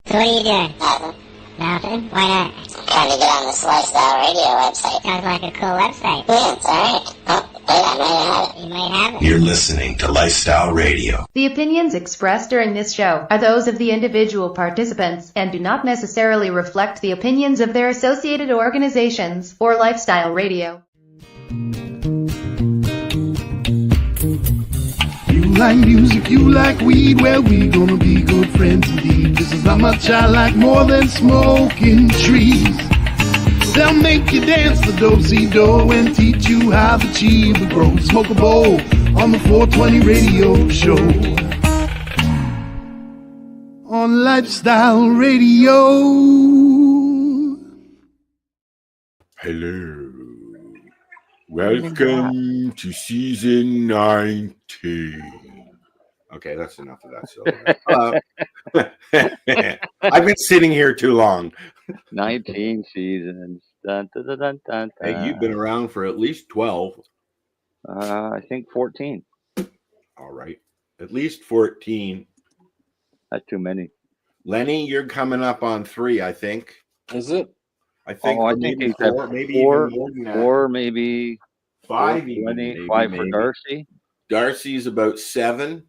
So what are you doing? Nothing. Nothing? Why not? I'm trying to get on this Lifestyle Radio website. Sounds like a cool website. Yeah, it's alright. Oh, wait, I might have it. You might have it. You're listening to Lifestyle Radio. The opinions expressed during this show are those of the individual participants and do not necessarily reflect the opinions of their associated organizations or Lifestyle Radio. You like music, you like weed, well, we gonna be good friends indeed. This is how much I like more than smoking trees. They'll make you dance the do-si-do and teach you how the chiva grows. Smoke a bowl on the 420 radio show. On Lifestyle Radio. Hello. Welcome to season 19. Okay, that's enough of that. I've been sitting here too long. 19 seasons. Dun, dun, dun, dun, dun, dun. Hey, you've been around for at least 12. I think 14. All right. At least 14. That's too many. Lenny, you're coming up on 3, I think. Is it? I think, I maybe think 4, maybe four, even more than that. 4, maybe 5, 4, even, 20, maybe, 5 for maybe. Darcy. Darcy's about 7,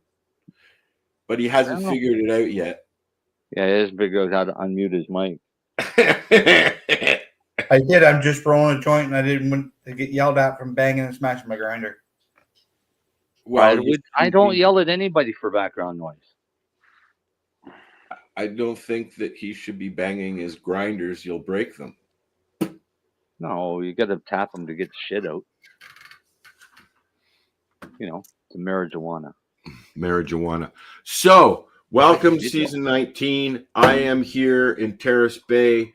but he hasn't figured it out yet. Yeah, he hasn't figured out how to unmute his mic. I did. I'm just rolling a joint, and I didn't want to get yelled at from banging and smashing my grinder. Well, I don't yell at anybody for background noise. I don't think that he should be banging his grinders. You'll break them. No, you got to tap them to get the shit out. You know, the marijuana. Marijuana. So, welcome to season 19. I am here in Terrace Bay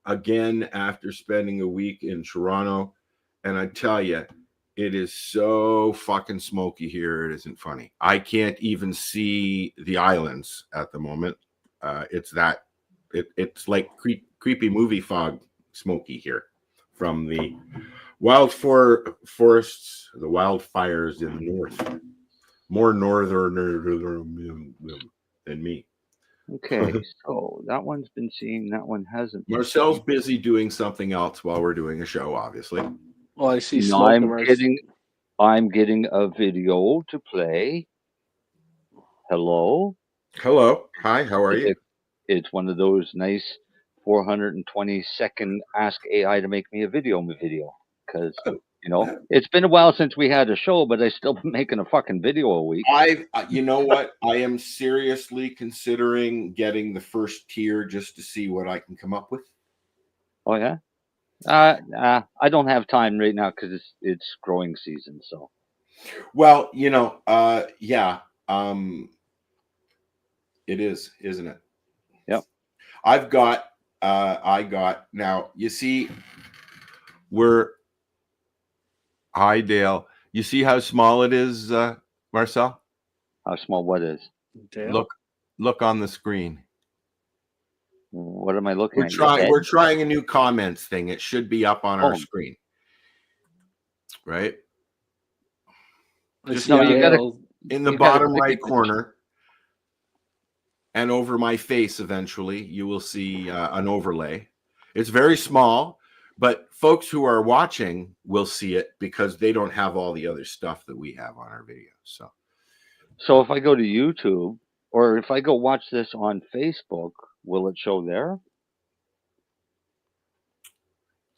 again after spending a week in Toronto. And I tell you, it is so fucking smoky here. It isn't funny. I can't even see the islands at the moment. It's like creepy movie fog smoky here from the forests, the wildfires in the north. More northern than me. Okay, so that one's been seen, that one hasn't. Marcel's busy doing something else while we're doing a show, obviously. Well, I see No, I'm getting a video to play. Hello? Hello. Hi, how are you? It's one of those nice 420-second Ask AI to make me a video because, you know, it's been a while since we had a show, but I still been making a fucking video a week. You know what? I am seriously considering getting the first tier just to see what I can come up with. Oh, yeah? I don't have time right now because it's growing season, so. Well, you know, it is, isn't it? Yep. I got, now, you see, hi, Dale. You see how small it is, Marcel? How small what is? Dale? Look on the screen. What am I looking at? We're trying a new comments thing. It should be up on our screen. Right? Just you gotta, in the bottom right corner. And over my face, eventually, you will see an overlay. It's very small, but folks who are watching will see it because they don't have all the other stuff that we have on our videos. So if I go to YouTube or if I go watch this on Facebook, will it show there?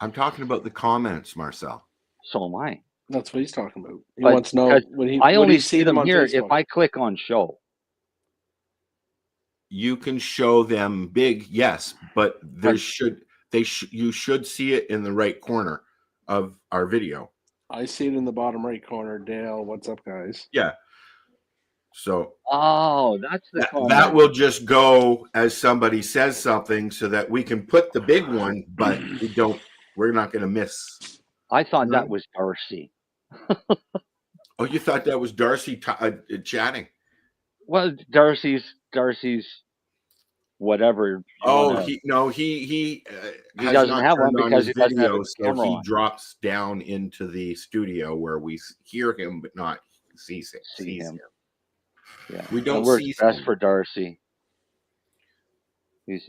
I'm talking about the comments, Marcel. So am I. That's what he's talking about. He wants to know I only see them here if I click on show. You can show them big, yes, but you should see it in the right corner of our video. I see it in the bottom right corner. Dale, what's up, guys? Yeah. So that's the comment. That will just go as somebody says something so that we can put the big one, but we're not going to miss. I thought that was Darcy. Oh, you thought that was Darcy chatting? Well, Darcy's whatever. He doesn't have one because he doesn't have a camera he on. drops down into the studio where we hear him but not see him. Yeah, we don't works see best him. for Darcy.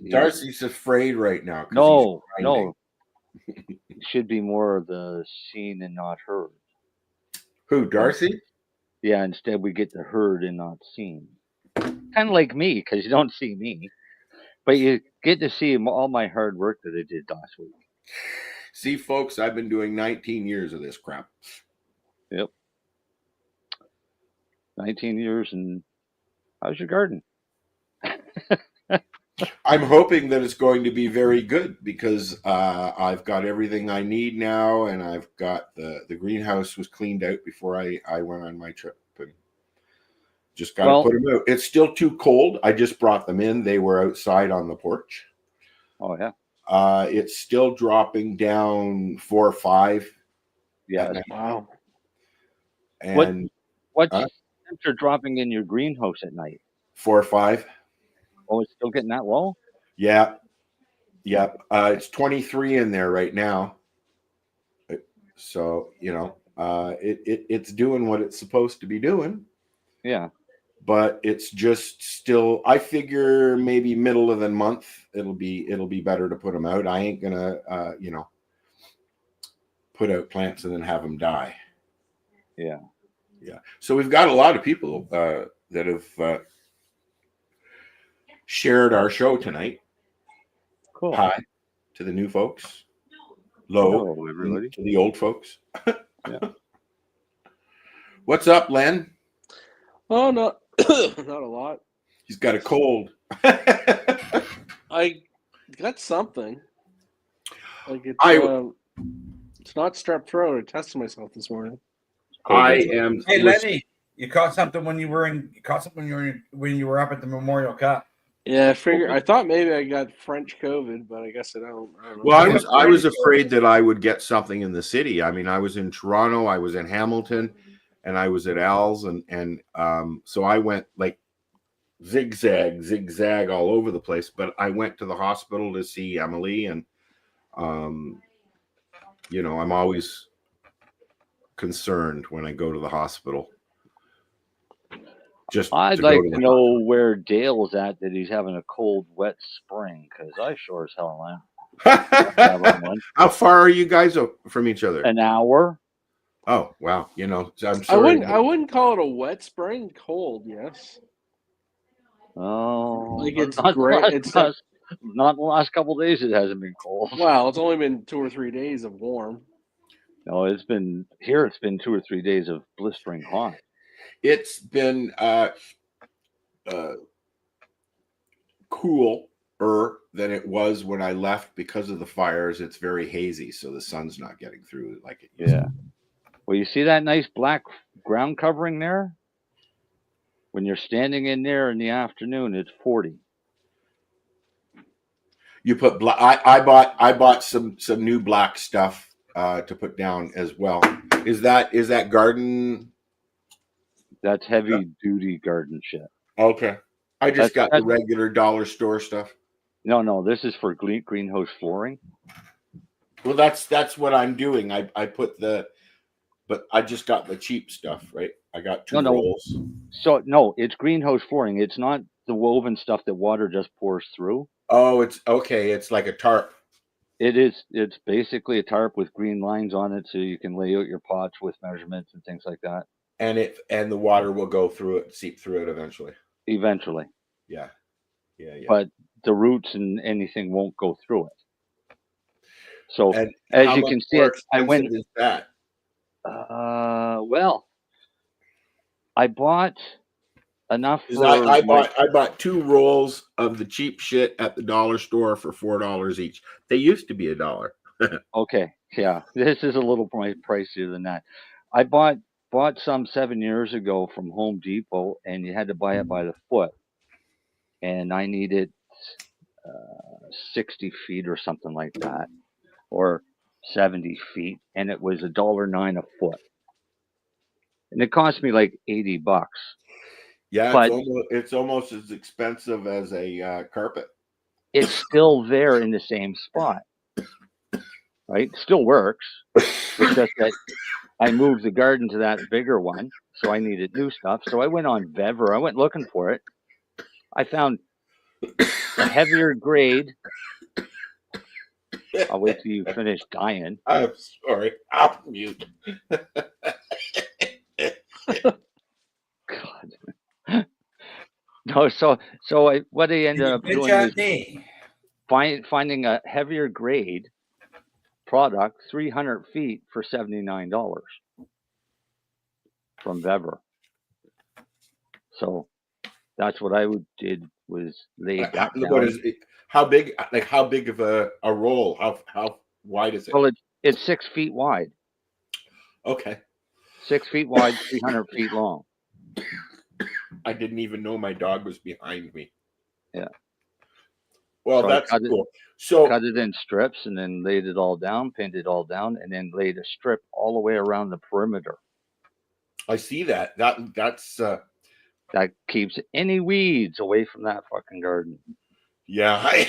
Darcy's afraid right now. No. It should be more of the seen and not heard. Who, Darcy? Yeah, instead we get the heard and not seen. Kind of like me, because you don't see me. But you get to see all my hard work that I did last week. See, folks, I've been doing 19 years of this crap. Yep. 19 years, and how's your garden? I'm hoping that it's going to be very good because I've got everything I need now, and I've got the greenhouse was cleaned out before I went on my trip. And just got to put them out. It's still too cold. I just brought them in. They were outside on the porch. Oh, yeah. It's still dropping down 4 or 5. Yeah. Wow. And what temperature dropping in your greenhouse at night? 4 or 5. Oh, it's still getting that low? Yeah. Yep. It's 23 in there right now. So, it's doing what it's supposed to be doing. Yeah. But it's just still, I figure maybe middle of the month, it'll be better to put them out. I ain't gonna, put out plants and then have them die. Yeah. Yeah. So we've got a lot of people that have shared our show tonight. Cool. Hi to the new folks. Hello, everybody. To the old folks. Yeah. What's up, Len? Oh, not a lot. He's got a cold. I got something. Like it's not strep throat. I tested myself this morning. I am. Hey, Lennie, you caught something when you were up at the Memorial Cup. Yeah, I thought maybe I got French COVID, but I guess I don't know. Well, I was afraid that I would get something in the city. I mean, I was in Toronto, I was in Hamilton, and I was at Al's, and so I went like zigzag all over the place. But I went to the hospital to see Emily, and I'm always concerned when I go to the hospital. I'd like to know where Dale's at, that he's having a cold, wet spring, because I sure as hell am. How far are you guys from each other? An hour. Oh, wow. I'm sorry. I wouldn't call it a wet spring. Cold, yes. Oh, like it's great. It's not the last couple of days. It hasn't been cold. Well, it's only been 2 or 3 days of warm. No, it's been 2 or 3 days of blistering hot. It's been cooler than it was when I left because of the fires. It's very hazy, so the sun's not getting through like it used to. Well, you see that nice black ground covering there? When you're standing in there in the afternoon, it's 40. You put black. I bought some new black stuff to put down as well. Is that garden? That's heavy duty garden shit. Okay. I just got the regular dollar store stuff. No, this is for greenhouse flooring. Well, that's what I'm doing. But I just got the cheap stuff, right? I got 2 rolls. So no, it's greenhouse flooring. It's not the woven stuff that water just pours through. Oh, it's okay. It's like a tarp. It is. It's basically a tarp with green lines on it, so you can lay out your pots with measurements and things like that. And the water will go through it, seep through it eventually. Eventually. Yeah. But the roots and anything won't go through it. So and as you can see, I went. Is that? Well, I bought enough. I bought 2 rolls of the cheap shit at the dollar store for $4 each. They used to be $1. Okay, yeah, this is a little pricier than that. I bought some 7 years ago from Home Depot, and you had to buy it by the foot, and I needed 60 feet or something like that, or 70 feet, and it was $1.09 a foot, and it cost me like $80. Yeah, but it's almost as expensive as a carpet. It's still there in the same spot, right? It still works. It's just that I moved the garden to that bigger one, so I needed new stuff. So I went on Bever. I went looking for it. I found a heavier grade. I'll wait till you finish dying. I'm sorry. I'll mute. God. No, what I ended up doing is finding a heavier grade product, 300 feet for $79 from Vever. So that's what I did was lay that down. What is it? How big? Like how big of a roll? How wide is it? Well, it's 6 feet wide. Okay. 6 feet wide, 300 feet long. I didn't even know my dog was behind me. Yeah. Well, so that's cool. So cut it in strips and then laid it all down, pinned it all down, and then laid a strip all the way around the perimeter. I see that. That's that keeps any weeds away from that fucking garden. Yeah.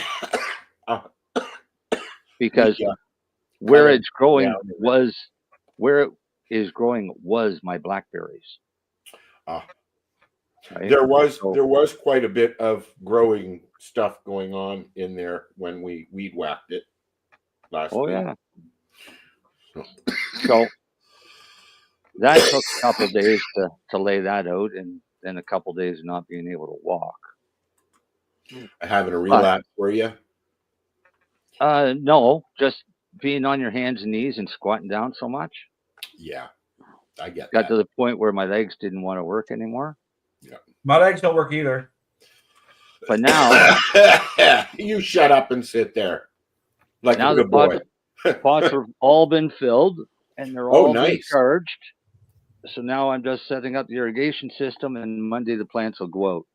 Because where it's growing where it is growing was my blackberries. Right? There was quite a bit of growing stuff going on in there when we weed whacked it last week. Yeah. So that took a couple days to lay that out, and then a couple days of not being able to walk. Having a relapse, were you? No, just being on your hands and knees and squatting down so much. Yeah, I get Got to the point where my legs didn't want to work anymore. Yeah, my legs don't work either. But now, you shut up and sit there. Like now a good boy. Pots have all been filled and they're all nice. recharged. So now I'm just setting up the irrigation system, and Monday the plants will go out.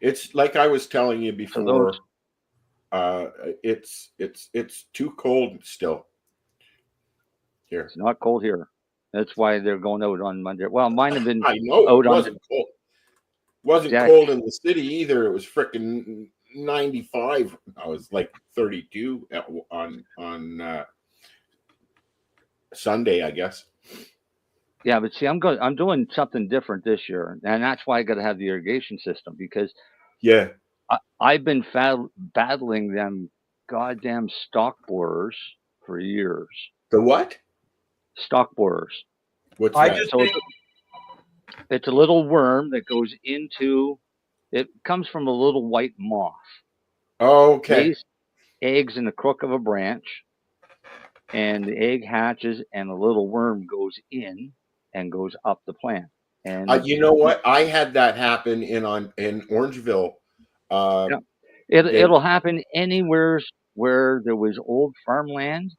It's like I was telling you before. It's too cold still. Here, it's not cold here. That's why they're going out on Monday. Well, mine have been. I know out it wasn't cold. Wasn't cold in the city either. It was frickin' 95. I was like 32 on Sunday, I guess. Yeah, but see, I'm doing something different this year, and that's why I got to have the irrigation system, because I've been battling them goddamn stalk borers for years. The what? Stalk borers. What's that? It's a little worm that goes into. It comes from a little white moth. Oh, okay. Lays eggs in the crook of a branch, and the egg hatches, and a little worm goes in and goes up the plant. And you know what? I had that happen in Orangeville. It'll happen anywhere where there was old farmland.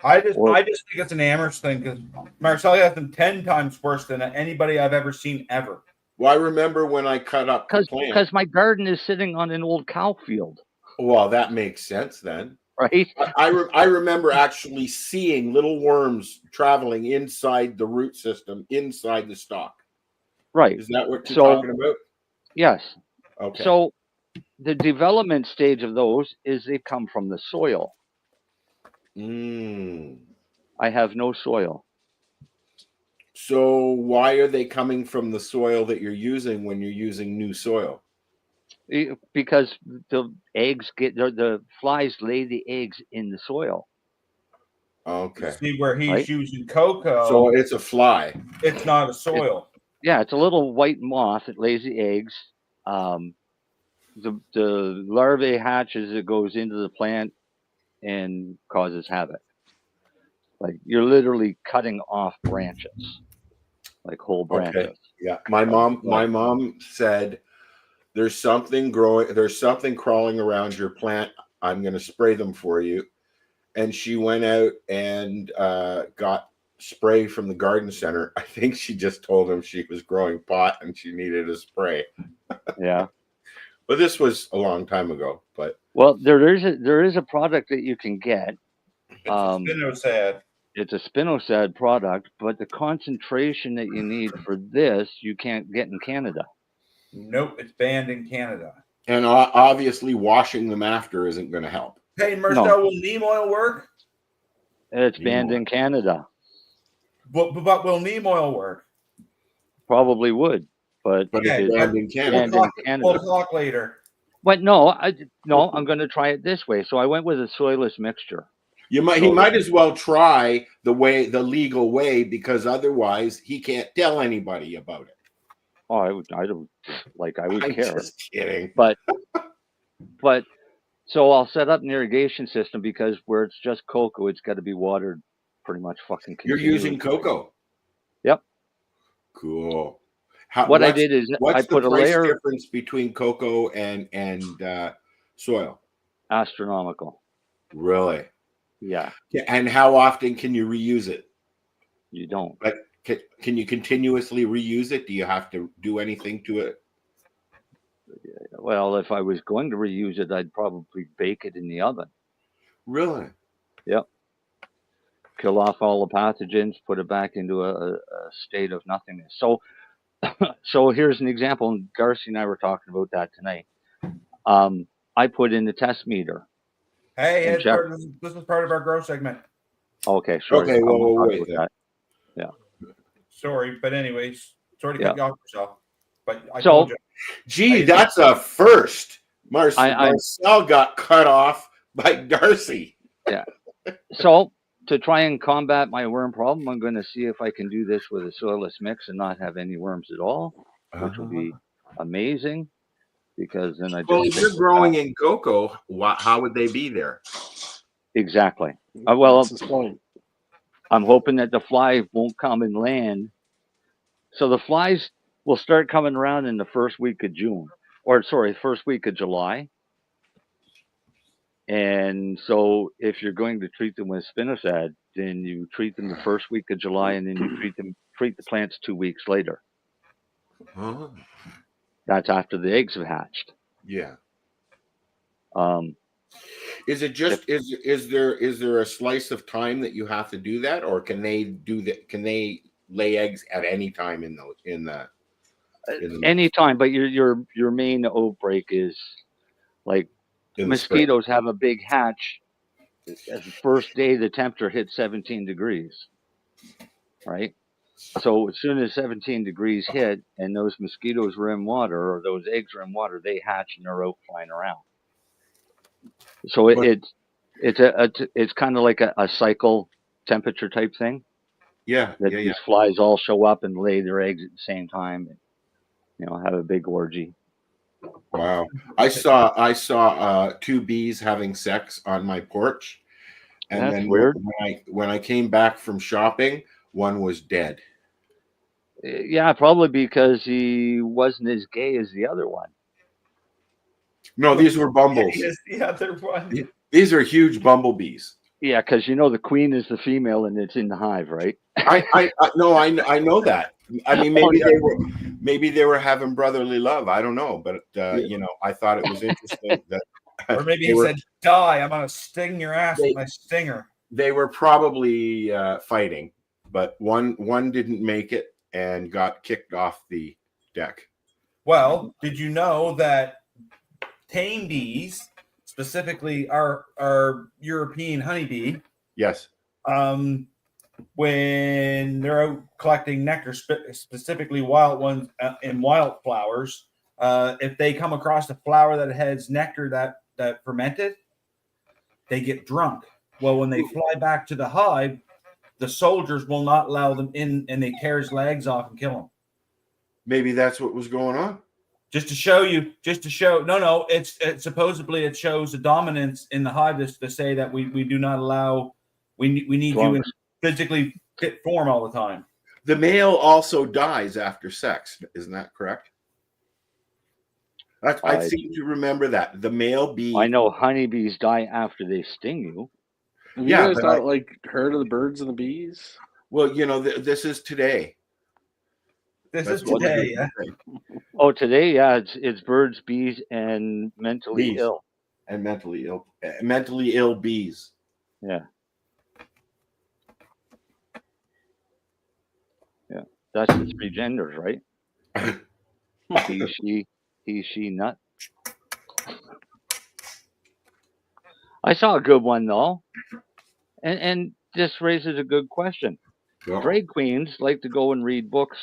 I just think it's an Amherst thing, because Marcel has them 10 times worse than anybody I've ever seen ever. Well, I remember when I cut up the plant. Because my garden is sitting on an old cow field. Well, that makes sense then. Right? I remember actually seeing little worms traveling inside the root system, inside the stalk. Right. Is that what you're talking about? Yes. Okay. So the development stage of those is they come from the soil. I have no soil. So why are they coming from the soil that you're using when you're using new soil? Because the eggs the flies lay the eggs in the soil. Okay. See where he's using cocoa. So it's a fly. It's not a soil. It's a little white moth that lays the eggs. The larvae hatches, it goes into the plant and causes havoc. Like you're literally cutting off branches, like whole branches. Okay. Yeah. My mom said, there's something crawling around your plant. I'm going to spray them for you. And she went out and got spray from the garden center. I think she just told him she was growing pot and she needed a spray. Yeah. But this was a long time ago. But there is a product that you can get. It's a spinosad. It's a spinosad product, but the concentration that you need for this you can't get in Canada. Nope, it's banned in Canada. And obviously washing them after isn't going to help. Hey, Marcel, will neem oil work? It's banned in Canada. But will neem oil work? Probably would. but it's banned in Canada. We'll talk later. But no, I'm going to try it this way. So I went with a soilless mixture. He might as well try the legal way, because otherwise he can't tell anybody about it. Oh, I would care. Just kidding. But so I'll set up an irrigation system, because where it's just cocoa, it's got to be watered pretty much fucking continuously. You're using cocoa. Yep. Cool. What I did is I put a layer difference between cocoa and soil. Astronomical. Really? Yeah. And how often can you reuse it? You don't. Like, can you continuously reuse it? Do you have to do anything to it? Well, if I was going to reuse it, I'd probably bake it in the oven. Really? Yep. Kill off all the pathogens, put it back into a state of nothingness. So here's an example, and Darcy and I were talking about that tonight. I put in the test meter. Hey, this is part of our grow segment. Okay, sure. Okay, well, wait. Yeah. Sorry, but anyways, sorry to cut you off yourself. But that's a first. Marcel got cut off by Darcy. Yeah. So to try and combat my worm problem, I'm going to see if I can do this with a soilless mix and not have any worms at all, which will be amazing. Because then if you're growing in cocoa, how would they be there? Exactly. Well, I'm hoping that the fly won't come and land. So the flies will start coming around in the first week of first week of July. And so if you're going to treat them with spinosad, then you treat them the first week of July, and then you treat the plants 2 weeks later. Oh. That's after the eggs have hatched. Yeah. Is it just is there a slice of time that you have to do that, or can they do that? Can they lay eggs at any time any time? But your main outbreak is like mosquitoes have a big hatch. At the first day the temperature hits 17 degrees, right? So as soon as 17 degrees hit and those mosquitoes were in water, or those eggs are in water, they hatch and they're out flying around. So it's kind of like a cycle temperature type thing. Yeah. These flies all show up and lay their eggs at the same time, and have a big orgy. Wow. I saw 2 bees having sex on my porch. And that's then weird. When I came back from shopping, one was dead. Yeah, probably because he wasn't as gay as the other one. No, these were bumbles. The other one. These are huge bumblebees. Yeah, because the queen is the female and it's in the hive, right? I know that. I mean, maybe they were having brotherly love. I don't know, but I thought it was interesting that. Or maybe he said, "Die! I'm gonna sting your ass with my stinger." They were probably fighting, but one didn't make it and got kicked off the deck. Well, did you know that tame bees, specifically our European honeybee, yes, when they're out collecting nectar, specifically wild ones in wildflowers, if they come across a flower that has nectar that fermented, they get drunk. Well, when they fly back to the hive, the soldiers will not allow them in, and they tear his legs off and kill him. Maybe that's what was going on. Just to show. No, it's supposedly it shows the dominance in the hive to say that we do not allow. We need you in physically fit form all the time. The male also dies after sex. Isn't that correct? I seem to remember that the male bee. I know honeybees die after they sting you. Have you guys not heard of the birds and the bees? Well, this is today. This is today, yeah. Oh, today, yeah. It's birds, bees, and mentally ill. And mentally ill bees. Yeah. Yeah, that's the 3 genders, right? He, she, nut. I saw a good one though, and this raises a good question. Yeah. Drag queens like to go and read books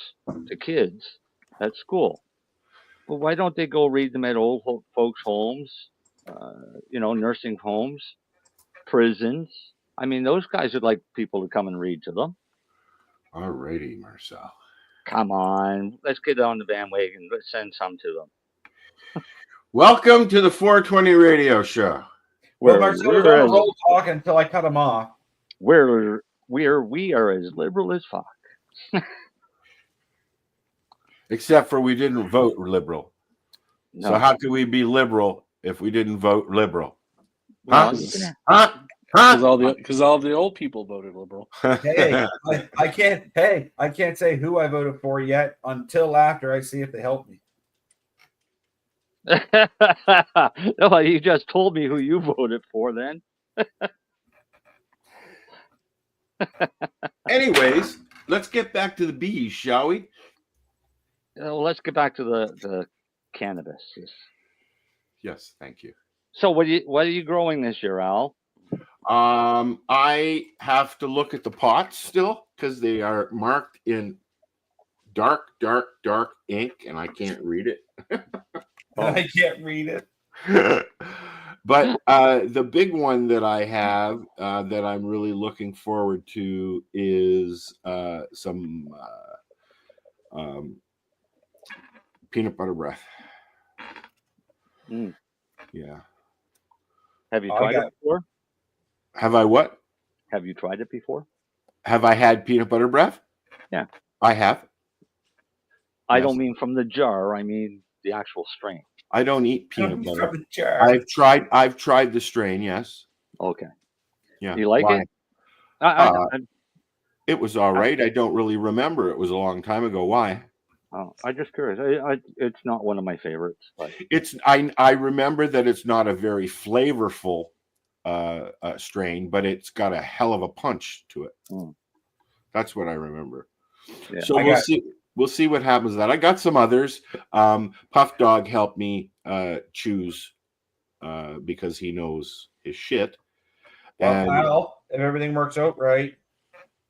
to kids, at school. Well, why don't they go read them at old folks' homes, nursing homes, prisons? I mean, those guys would like people to come and read to them. All righty, Marcel. Come on, let's get on the bandwagon. Let's send some to them. Welcome to the 420 Radio Show. Well, Marcel was on a roll talk until I cut him off. We are as liberal as fuck. Except for we didn't vote liberal. No. So how could we be liberal if we didn't vote liberal? Well, Because all the old people voted liberal. Hey, I can't say who I voted for yet until after I see if they help me. No, you just told me who you voted for then. Anyways, let's get back to the bees, shall we? Let's get back to the cannabis. Yes, thank you. So what are you growing this year, Al? I have to look at the pots still because they are marked in dark ink and I can't read it. I can't read it. But the big one that I have that I'm really looking forward to is some peanut butter breath. Mm. Yeah. Have you tried it before? Have I what? Have you tried it before? Have I had peanut butter breath? Yeah. I have. I Yes. don't mean from the jar. I mean the actual strain. I don't eat peanut butter. From the jar. I've tried the strain, yes. Okay. Yeah. You like Why? it? It was all right. I don't really remember. It was a long time ago. Why? I'm just curious. It's not one of my favorites. But I remember that it's not a very flavorful strain, but it's got a hell of a punch to it. Mm. That's what I remember. Yeah. So we'll see what happens with that. I got some others. Puff Dog helped me choose because he knows his shit. Well, if everything works out right,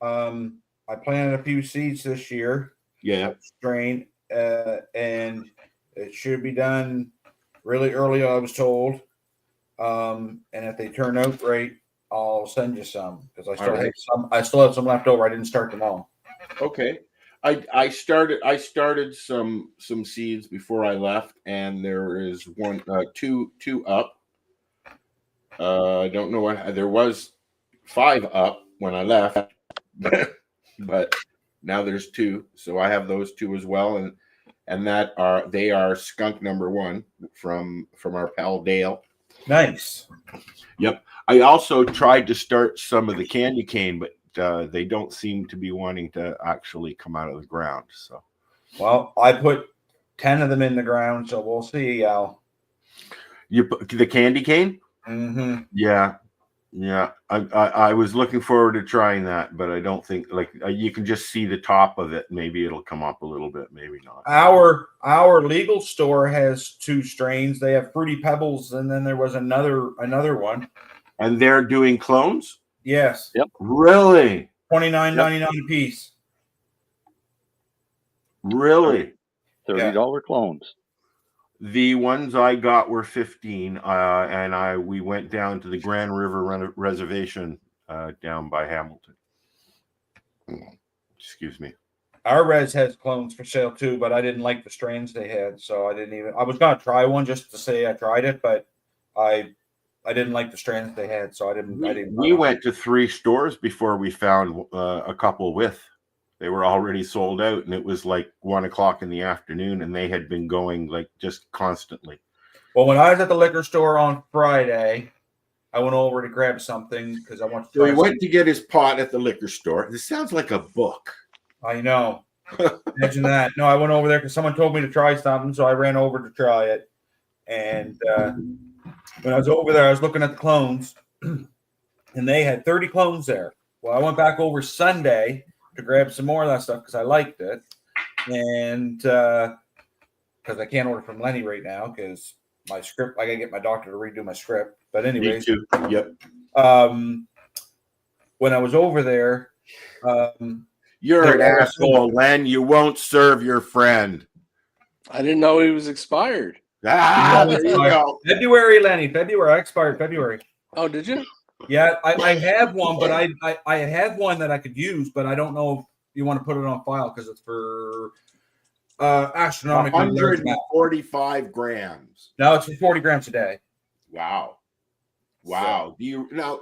I planted a few seeds this year. Yeah. Strain, and it should be done really early, I was told. And if they turn out right, I'll send you some because I still have some. I still have some left over. I didn't start them all. Okay. I started some seeds before I left, and there is two up. I don't know what there was 5 up when I left, but now there's 2. So I have those 2 as well, and they are skunk number 1 from our pal Dale. Nice. Yep. I also tried to start some of the candy cane, but they don't seem to be wanting to actually come out of the ground. So, well, I put 10 of them in the ground, so we'll see, Al. You put the candy cane? Mm-hmm. Yeah. I was looking forward to trying that, but I don't think you can just see the top of it. Maybe it'll come up a little bit, maybe not. Our legal store has 2 strains. They have Fruity Pebbles, and then there was another one. And they're doing clones? Yes. Yep. Really? $29.99 a piece. Really? $30 clones. The ones I got were $15, and we went down to the Grand River Reservation down by Hamilton. Excuse me. Our res has clones for sale too, but I didn't like the strains they had, so I didn't even. I was gonna try one just to say I tried it, but I didn't like the strains they had, so I didn't. We went to 3 stores before we found a couple with. They were already sold out, and it was like 1 o'clock in the afternoon, and they had been going like just constantly. Well, when I was at the liquor store on Friday, I went over to grab something because I wanted to. So he went to get his pot at the liquor store. This sounds like a book. I know. Imagine that. No, I went over there because someone told me to try something, so I ran over to try it. And when I was over there, I was looking at the clones, and they had 30 clones there. Well, I went back over Sunday to grab some more of that stuff because I liked it, and because I can't order from Lennie right now because my script, I gotta get my doctor to redo my script. But anyway, Me too. Yep. When I was over there, you're an asshole, Len. You won't serve your friend. I didn't know he was expired. There you go. February, Lenny. February. I expired February. Oh, did you? Yeah, I have one, but I have one that I could use, but I don't know if you want to put it on file because it's for astronomically 145 grams. No, it's for 40 grams a day. Wow. So. Do you now?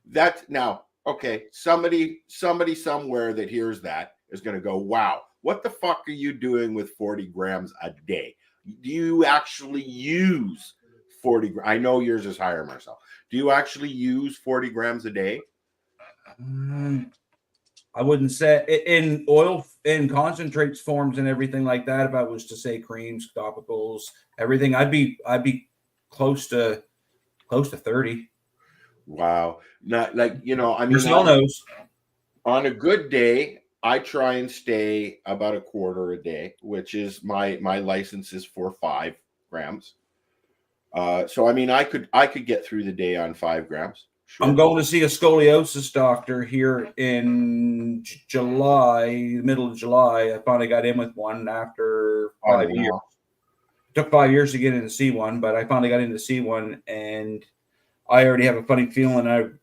That's now okay. Somebody somewhere that hears that is going to go, "Wow, what the fuck are you doing with 40 grams a day? Do you actually use 40? I know yours is higher, Marcel. Do you actually use 40 grams a day? I wouldn't say in oil, in concentrates forms and everything like that. If I was to say creams, topicals, everything, I'd be close to 30. Wow. Not like, I mean, Marcel knows. On a good day, I try and stay about a quarter a day, which is my license is for 5 grams. So I mean, I could get through the day on 5 grams. Sure. I'm going to see a scoliosis doctor here in July, middle of July. I finally got in with one after 5 years. It took 5 years to get in to see one, but I finally got in to see one, and I already have a funny feeling. They're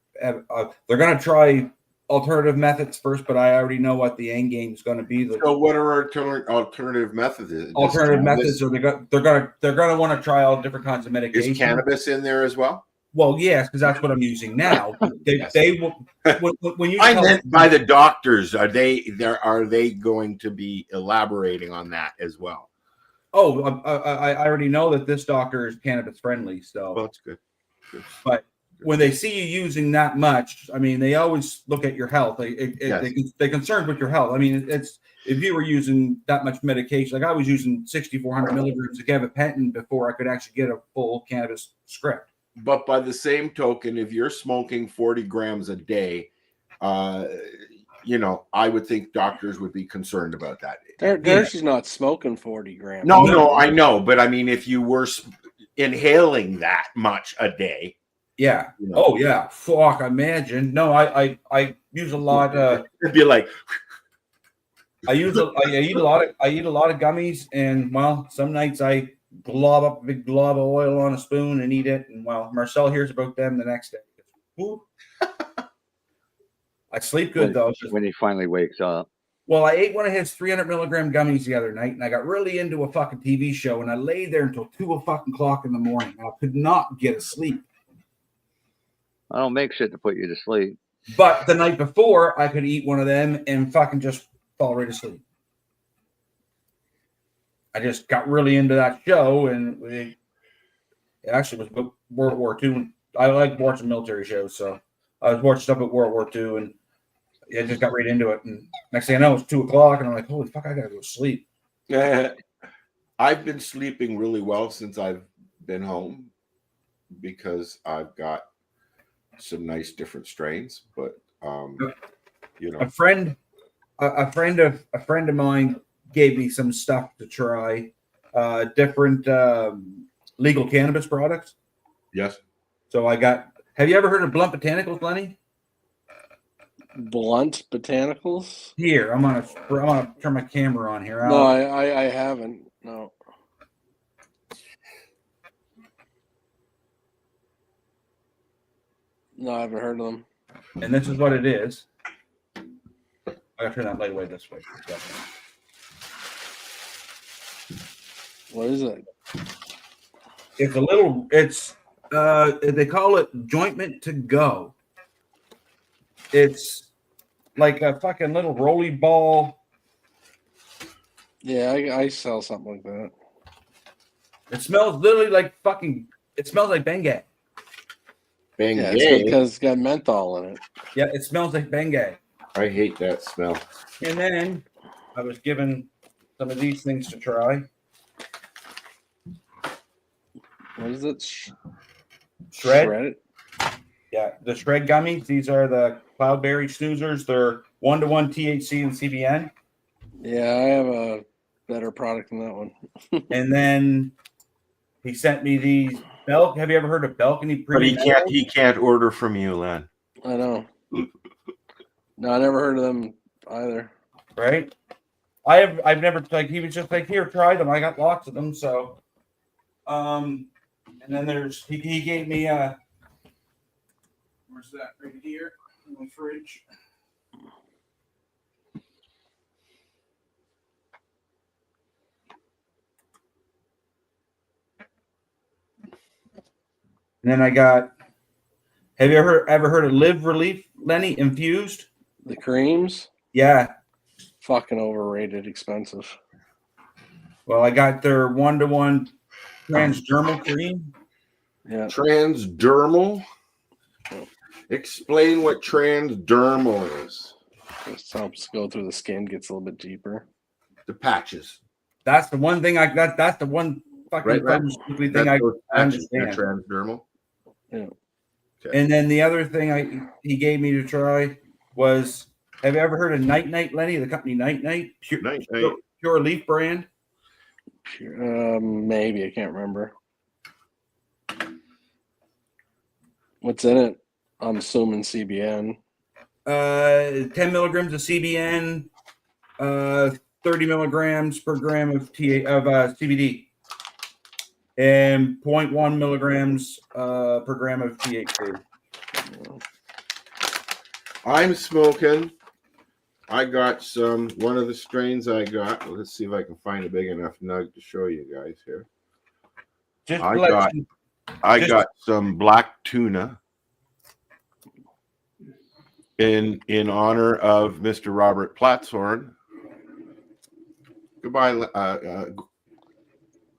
going to try alternative methods first, but I already know what the end game is going to be. So what are alternative methods? Alternative methods, or they're going to want to try all different kinds of medications. Is cannabis in there as well? Well, yes, because that's what I'm using now. They will. When you I meant by the doctors, are they going to be elaborating on that as well? Oh, I already know that this doctor is cannabis friendly. So well, that's good. But when they see you using that much, I mean, they always look at your health. They're concerned with your health. I mean, it's if you were using that much medication, like I was using 6,400 milligrams of gabapentin before I could actually get a full cannabis script. But by the same token, if you're smoking 40 grams a day, I would think doctors would be concerned about that. Darcy's not smoking 40 grams. No, I know. But I mean, if you were inhaling that much a day. Yeah. Oh, yeah. Fuck, imagine. No, I use a lot. It'd be like. I eat a lot of gummies, and well, some nights I glob up a big glob of oil on a spoon and eat it, and well, Marcel hears about them the next day. Ooh. I sleep good though. When he finally wakes up. Well, I ate one of his 300 milligram gummies the other night, and I got really into a fucking TV show, and I lay there until 2:00 in the morning. I could not get asleep. I don't make shit to put you to sleep. But the night before, I could eat one of them and fucking just fall right asleep. I just got really into that show, and it actually was World War II. I like watching military shows, so I was watching stuff at World War II, and I just got right into it. And next thing I know, it's 2:00, and I'm like, holy fuck, I gotta go to sleep. I've been sleeping really well since I've been home because I've got some nice different strains. But a friend of mine gave me some stuff to try, different legal cannabis products. Yes. So I got. Have you ever heard of Blunt Botanicals, Lenny? Blunt Botanicals? Here, I'm gonna turn my camera on here. No, I haven't. No. No, I haven't heard of them. And this is what it is. I gotta turn that light away this way. What is it? It's they call it Jointment to Go. It's like a fucking little rolly ball. Yeah, I sell something like that. It smells literally like fucking. It smells like Bengay. Bengay. Yeah, it's because it's got menthol in it. Yeah, it smells like Bengay. I hate that smell. And then I was given some of these things to try. What is it? Shred. Yeah, the Shred gummies. These are the Cloudberry Snoozers. They're 1-to-1 THC and CBN. Yeah, I have a better product than that one. And then he sent me these Belk. Have you ever heard of Balcony? But he can't order from you, Len. I know. No, I never heard of them either. Right? I've never, like, he was just like, here, try them. I got lots of them. So, and then there's, he gave me, where's that? Right here in my fridge. And then I got, have you ever heard of Live Relief, Lennie, infused? The creams? Yeah. Fucking overrated, expensive. Well, I got their 1-to-1 transdermal cream. Yeah. Transdermal? Explain what transdermal is. Just helps go through the skin, gets a little bit deeper. The patches. That's the one thing that's the one fucking thing I understand. Transdermal. Yeah. Okay. And then the other thing he gave me to try was, have you ever heard of Night Night, Lennie? The company Night Night, pure leaf brand. Maybe I can't remember. What's in it? I'm assuming CBN. 10 milligrams of CBN, 30 milligrams per gram of CBD, and 0.1 milligrams per gram of THC. I'm smoking. I got one of the strains I got. Let's see if I can find a big enough nug to show you guys here. I got some black tuna in honor of Mr. Robert Platshorn. Goodbye,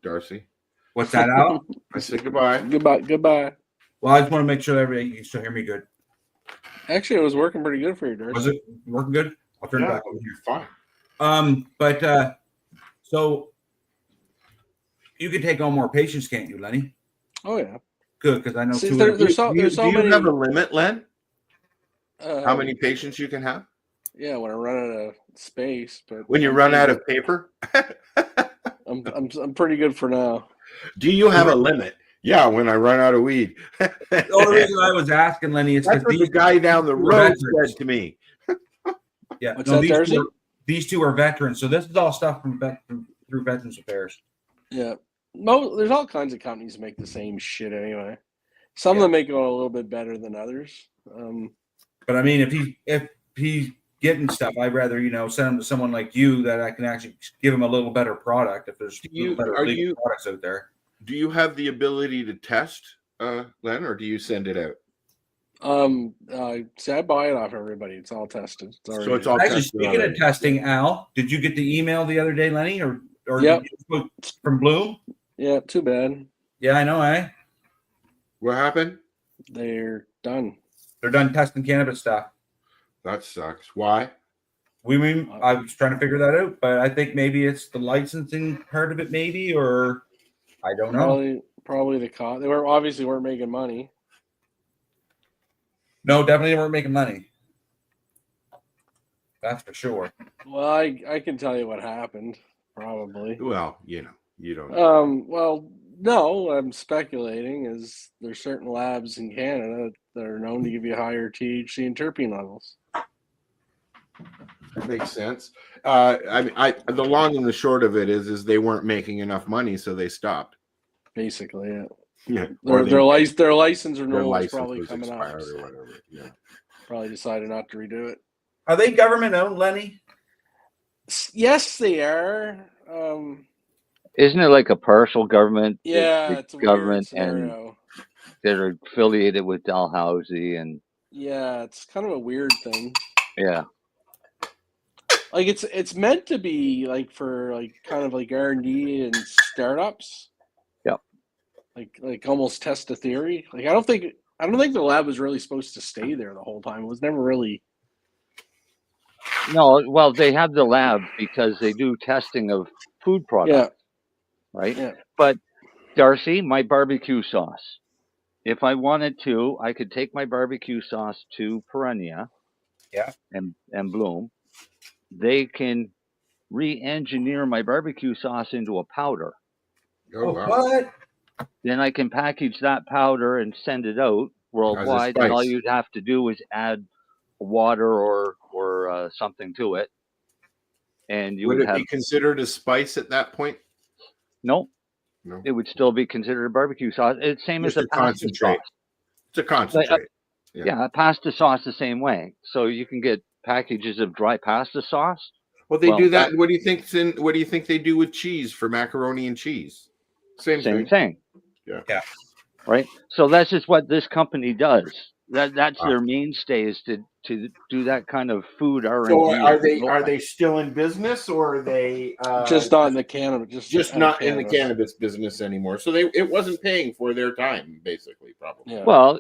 Darcy. What's that, Al? I said goodbye. Goodbye. Well, I just want to make sure that everybody can still hear me good. Actually, it was working pretty good for you, Darcy. Was it working good? I'll turn it back over here. Fine. But so you can take on more patients, can't you, Lennie? Oh yeah. Good, because I know. Do you have a limit, Len? How many patients you can have? Yeah, when I run out of space, but when you run out of paper, I'm pretty good for now. Do you have a limit? Yeah, when I run out of weed. The only reason I was asking, Lennie, is because the guy down the road said to me. Yeah, what's that, these two are veterans, so this is all stuff through Veterans Affairs. Yeah, no, there's all kinds of companies that make the same shit anyway. Some of them make it a little bit better than others. But I mean, if he's getting stuff, I'd rather send him to someone like you that I can actually give him a little better product. If there's better legal products out there. Do you have the ability to test, Len, or do you send it out? See, I buy it off everybody. It's all tested. It's all actually tested. Speaking of testing, Al, did you get the email the other day, Lennie, or yep. From Bloom? Yeah, too bad. Yeah, I know, eh? What happened? They're done. They're done testing cannabis stuff. That sucks. Why? I was trying to figure that out, but I think maybe it's the licensing part of it, maybe, or I don't know. Probably the cost. They weren't making money. No, definitely weren't making money. That's for sure. Well, I can tell you what happened. Probably. Well, you don't know. Well, no, I'm speculating. Is there's certain labs in Canada that are known to give you higher THC and terpene levels. That makes sense. The long and the short of it is they weren't making enough money, so they stopped. Basically, yeah. Yeah. Their license renewal is probably coming up. Or whatever. Yeah. Probably decided not to redo it. Are they government owned, Lennie? Yes, they are. Isn't it like a partial government? Yeah, it's a government weird and they're affiliated with Dalhousie and. Yeah, it's kind of a weird thing. Yeah. Like it's meant to be like for like kind of like R&D and startups. Yep. Like almost test a theory. Like I don't think the lab was really supposed to stay there the whole time. It was never really. No, well, they have the lab because they do testing of food products. Yeah. Right? Yeah. But Darcy, my barbecue sauce. If I wanted to, I could take my barbecue sauce to Perennia. Yeah. And Bloom. They can re-engineer my barbecue sauce into a powder. Oh, wow. What? Then I can package that powder and send it out worldwide. And all you'd have to do is add water or something to it. and you would would it have be considered a spice at that point? no. No. It would still be considered a barbecue sauce. It's same Just as a pasta concentrate. sauce. It's a concentrate. Yeah, pasta sauce the same way. So you can get packages of dry pasta sauce. Well, they do that. What do you think? What do you think they do with cheese for macaroni and cheese? Same thing. Yeah. Right. So that's just what this company does. That's their mainstay, is to do that kind of food R&D. So are they still in business, or are they just not in the cannabis? Just not in the cannabis business anymore. So it wasn't paying for their time, basically, probably. Yeah. Well,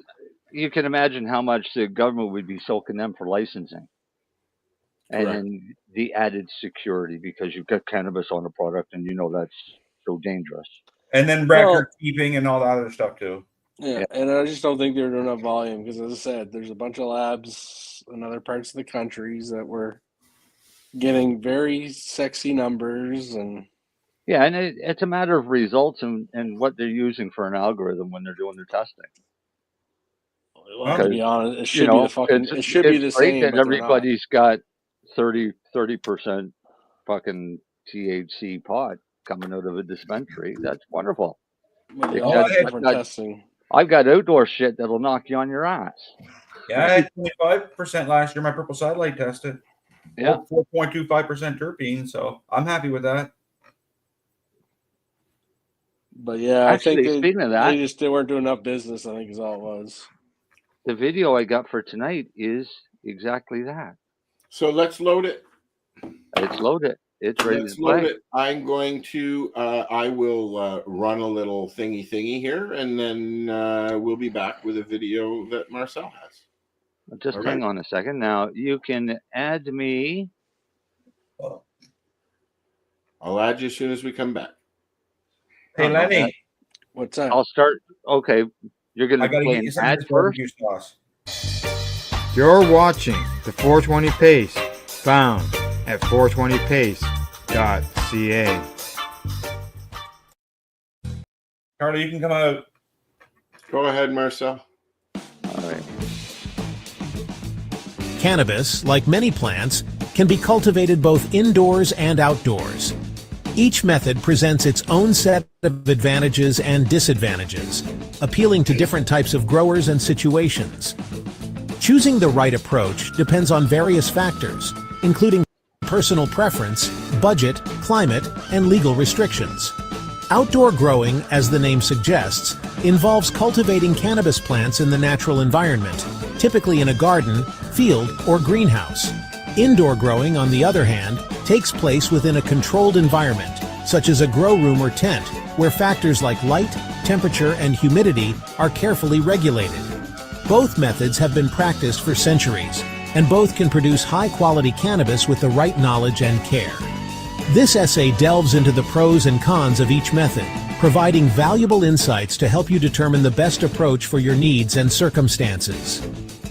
you can imagine how much the government would be soaking them for licensing. And then the added security, because you've got cannabis on the product, and that's so dangerous. And then record keeping and all the other stuff too. Yeah, and I just don't think they're doing enough volume, because, as I said, there's a bunch of labs in other parts of the countries that were getting very sexy numbers. And and it's a matter of results and what they're using for an algorithm when they're doing their testing. Well, to be honest, it should be the fucking. It should be the same. That everybody's got 30% fucking THC pot coming out of a dispensary. That's wonderful. Testing. I've got outdoor shit that'll knock you on your ass. Yeah, I had 25% last year. My purple satellite tested. Yeah, 4.25% terpene. So I'm happy with that. But yeah, actually, I think speaking of that, they weren't doing enough business. I think is all it was. The video I got for tonight is exactly that. So let's load it. It's loaded. It's ready to play. Load it. I'm going to. I will run a little thingy here, and then we'll be back with a video that Marcel has. Just hang on a second. Now you can add me. I'll add you as soon as we come back. Hey, Lenny. What's that? I'll start. Okay, you're going to play an ad first. You're watching the 420 Pace, found at 420pace.ca. Carly, you can come out. Go ahead, Marcel. All right. Cannabis, like many plants, can be cultivated both indoors and outdoors. Each method presents its own set of advantages and disadvantages, appealing to different types of growers and situations. Choosing the right approach depends on various factors, including personal preference, budget, climate, and legal restrictions. Outdoor growing, as the name suggests, involves cultivating cannabis plants in the natural environment, typically in a garden, field, or greenhouse. Indoor growing, on the other hand, takes place within a controlled environment, such as a grow room or tent, where factors like light, temperature, and humidity are carefully regulated. Both methods have been practiced for centuries, and both can produce high-quality cannabis with the right knowledge and care. This essay delves into the pros and cons of each method, providing valuable insights to help you determine the best approach for your needs and circumstances.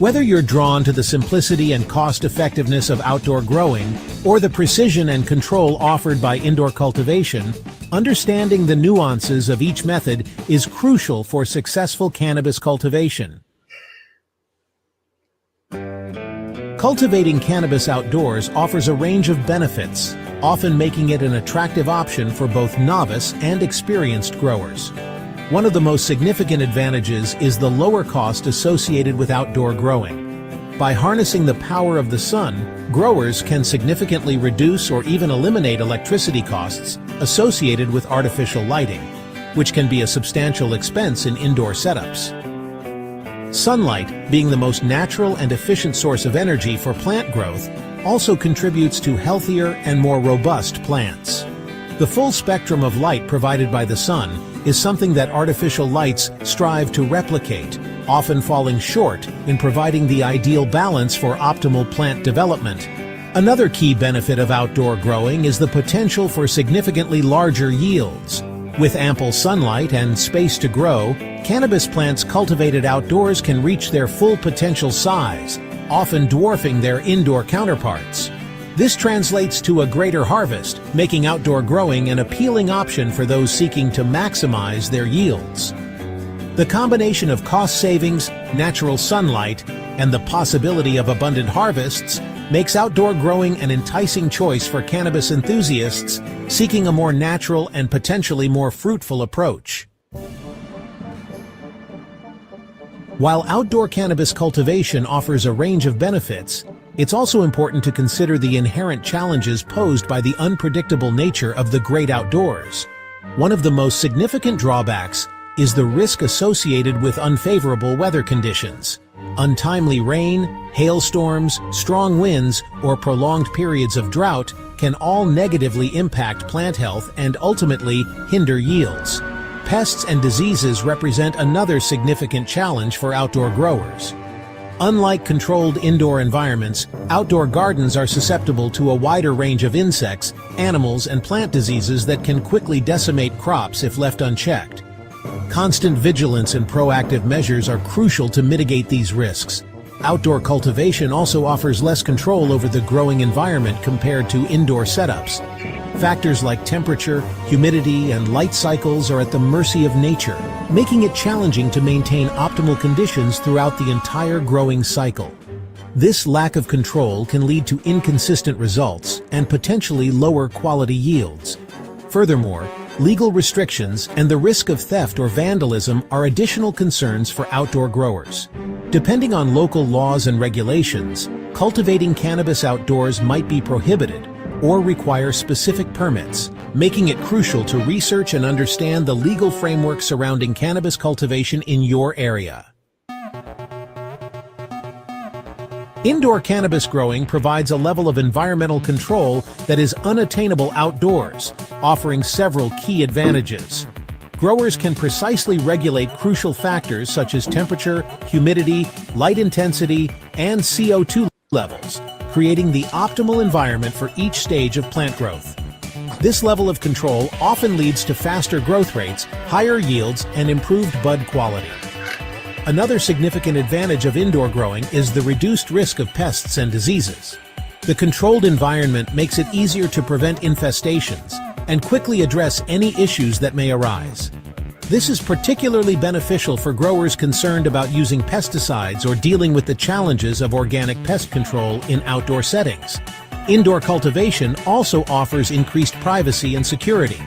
Whether you're drawn to the simplicity and cost-effectiveness of outdoor growing, or the precision and control offered by indoor cultivation, understanding the nuances of each method is crucial for successful cannabis cultivation. Cultivating cannabis outdoors offers a range of benefits, often making it an attractive option for both novice and experienced growers. One of the most significant advantages is the lower cost associated with outdoor growing. By harnessing the power of the sun, growers can significantly reduce or even eliminate electricity costs associated with artificial lighting, which can be a substantial expense in indoor setups. Sunlight, being the most natural and efficient source of energy for plant growth, also contributes to healthier and more robust plants. The full spectrum of light provided by the sun is something that artificial lights strive to replicate, often falling short in providing the ideal balance for optimal plant development. Another key benefit of outdoor growing is the potential for significantly larger yields. With ample sunlight and space to grow, cannabis plants cultivated outdoors can reach their full potential size, often dwarfing their indoor counterparts. This translates to a greater harvest, making outdoor growing an appealing option for those seeking to maximize their yields. The combination of cost savings, natural sunlight, and the possibility of abundant harvests makes outdoor growing an enticing choice for cannabis enthusiasts seeking a more natural and potentially more fruitful approach. While outdoor cannabis cultivation offers a range of benefits, it's also important to consider the inherent challenges posed by the unpredictable nature of the great outdoors. One of the most significant drawbacks is the risk associated with unfavorable weather conditions. Untimely rain, hailstorms, strong winds, or prolonged periods of drought can all negatively impact plant health and ultimately hinder yields. Pests and diseases represent another significant challenge for outdoor growers. Unlike controlled indoor environments, outdoor gardens are susceptible to a wider range of insects, animals, and plant diseases that can quickly decimate crops if left unchecked. Constant vigilance and proactive measures are crucial to mitigate these risks. Outdoor cultivation also offers less control over the growing environment compared to indoor setups. Factors like temperature, humidity, and light cycles are at the mercy of nature, making it challenging to maintain optimal conditions throughout the entire growing cycle. This lack of control can lead to inconsistent results and potentially lower quality yields. Furthermore, legal restrictions and the risk of theft or vandalism are additional concerns for outdoor growers. Depending on local laws and regulations, cultivating cannabis outdoors might be prohibited or require specific permits, making it crucial to research and understand the legal framework surrounding cannabis cultivation in your area. Indoor cannabis growing provides a level of environmental control that is unattainable outdoors, offering several key advantages. Growers can precisely regulate crucial factors such as temperature, humidity, light intensity, and CO2 levels, creating the optimal environment for each stage of plant growth. This level of control often leads to faster growth rates, higher yields, and improved bud quality. Another significant advantage of indoor growing is the reduced risk of pests and diseases. The controlled environment makes it easier to prevent infestations and quickly address any issues that may arise. This is particularly beneficial for growers concerned about using pesticides or dealing with the challenges of organic pest control in outdoor settings. Indoor cultivation also offers increased privacy and security.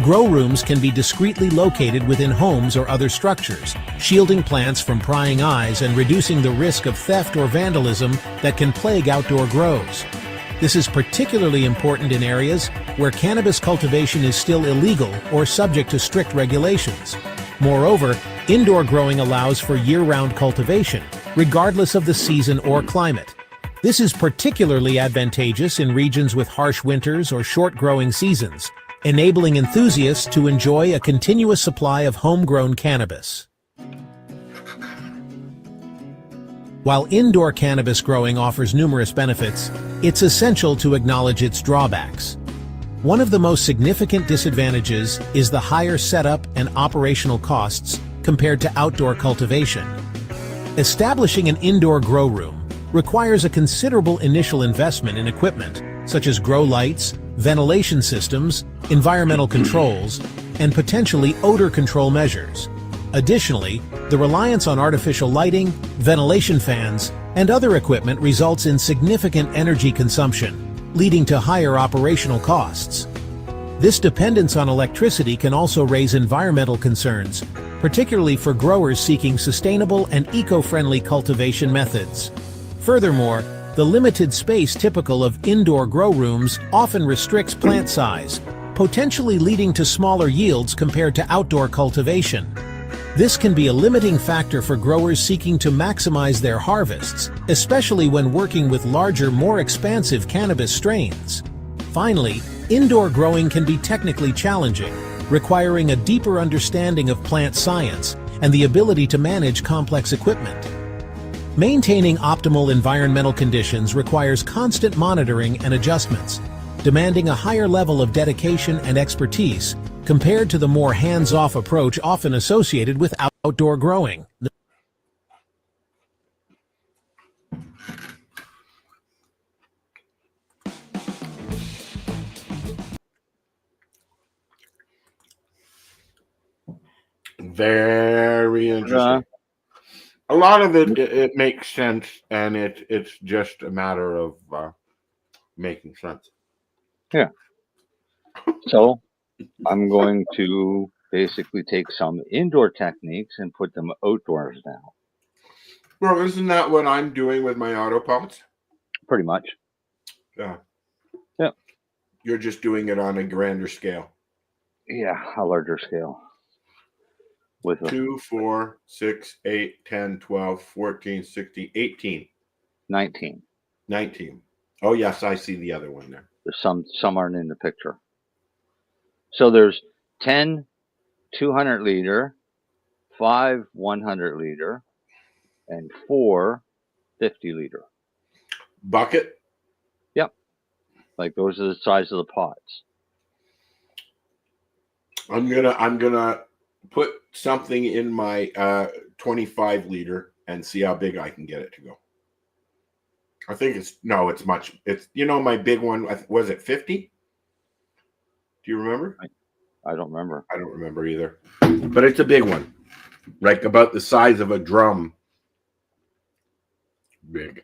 Grow rooms can be discreetly located within homes or other structures, shielding plants from prying eyes and reducing the risk of theft or vandalism that can plague outdoor grows. This is particularly important in areas where cannabis cultivation is still illegal or subject to strict regulations. Moreover, indoor growing allows for year-round cultivation, regardless of the season or climate. This is particularly advantageous in regions with harsh winters or short growing seasons, enabling enthusiasts to enjoy a continuous supply of homegrown cannabis. While indoor cannabis growing offers numerous benefits, it's essential to acknowledge its drawbacks. One of the most significant disadvantages is the higher setup and operational costs compared to outdoor cultivation. Establishing an indoor grow room requires a considerable initial investment in equipment, such as grow lights, ventilation systems, environmental controls, and potentially odor control measures. Additionally, the reliance on artificial lighting, ventilation fans, and other equipment results in significant energy consumption, leading to higher operational costs. This dependence on electricity can also raise environmental concerns, particularly for growers seeking sustainable and eco-friendly cultivation methods. Furthermore, the limited space typical of indoor grow rooms often restricts plant size, potentially leading to smaller yields compared to outdoor cultivation. This can be a limiting factor for growers seeking to maximize their harvests, especially when working with larger, more expansive cannabis strains. Finally, indoor growing can be technically challenging, requiring a deeper understanding of plant science and the ability to manage complex equipment. Maintaining optimal environmental conditions requires constant monitoring and adjustments, demanding a higher level of dedication and expertise compared to the more hands-off approach often associated with outdoor growing. Very interesting. A lot of it makes sense, and it's just a matter of making sense. Yeah. So I'm going to basically take some indoor techniques and put them outdoors now. Well, isn't that what I'm doing with my auto pots? Pretty much. Yeah. Yeah. You're just doing it on a grander scale. Yeah, a larger scale. With 2, 4, 6, 8, 10, 12, 14, 16, 18. 19. 19. Oh, yes, I see the other one there. There's some aren't in the picture. So there's 10 200 liter, 5 100 liter, and 4 50 liter. Bucket? Yep. Like those are the size of the pots. I'm gonna put something in my 25 liter and see how big I can get it to go. I think it's much. It's my big one, was it 50? Do you remember? I don't remember. I don't remember either. But it's a big one. Like about the size of a drum. Big.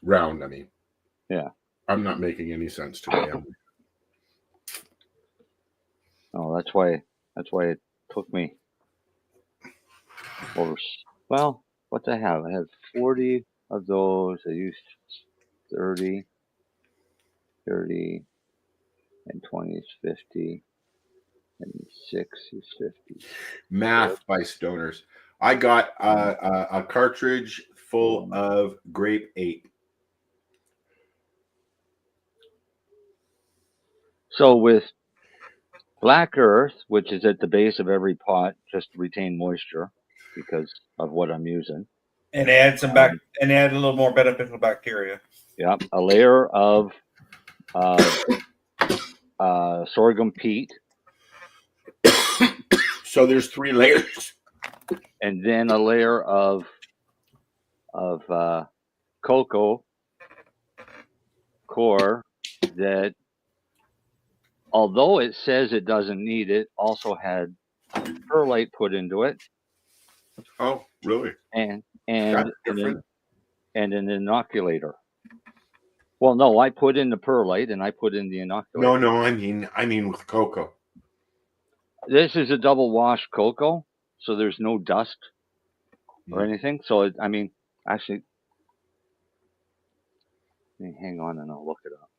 Round, I mean. Yeah. I'm not making any sense today. Oh, that's why it took me over. Well, what did I have? I had 40 of those. I used 30, and 20 is 50, and 6 is 50. Math by stoners. I got a cartridge full of grape ape. So with black earth, which is at the base of every pot, just to retain moisture because of what I'm using, and add and add a little more beneficial bacteria. Yep, a layer of sorghum peat. So there's 3 layers, and then a layer of cocoa core that, although it says it doesn't need it, also had perlite put into it. Oh, really? And an inoculator. Well, no, I put in the perlite and I put in the inoculator. No, I mean with cocoa. This is a double wash cocoa, so there's no dust or anything. So actually, hang on and I'll look it up.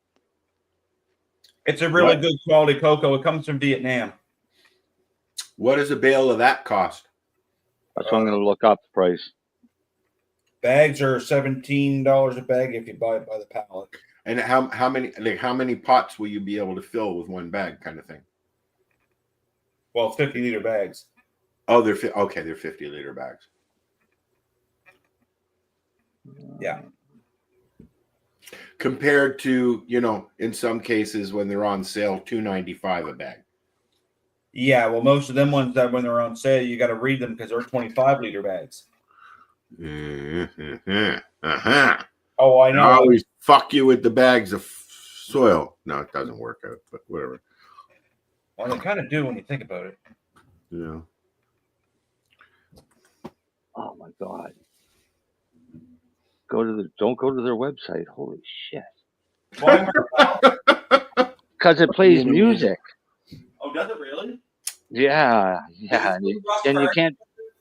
It's a really good quality cocoa. It comes from Vietnam. What does a bale of that cost? That's what I'm going to look up the price. Bags are $17 a bag if you buy it by the pallet. And how many pots will you be able to fill with one bag, kind of thing? Well, 50-liter bags. Oh, they're 50-liter bags. Yeah. Compared to, in some cases when they're on sale, $2.95 a bag. Yeah, well, most of them ones that when they're on sale, you got to read them because they're 25-liter bags. Oh, I know. I always fuck you with the bags of soil. No, it doesn't work out, but whatever. Well, they kind of do when you think about it. Yeah. Oh my God. Don't go to their website. Holy shit. Because it plays music. Oh, does it really? Yeah. And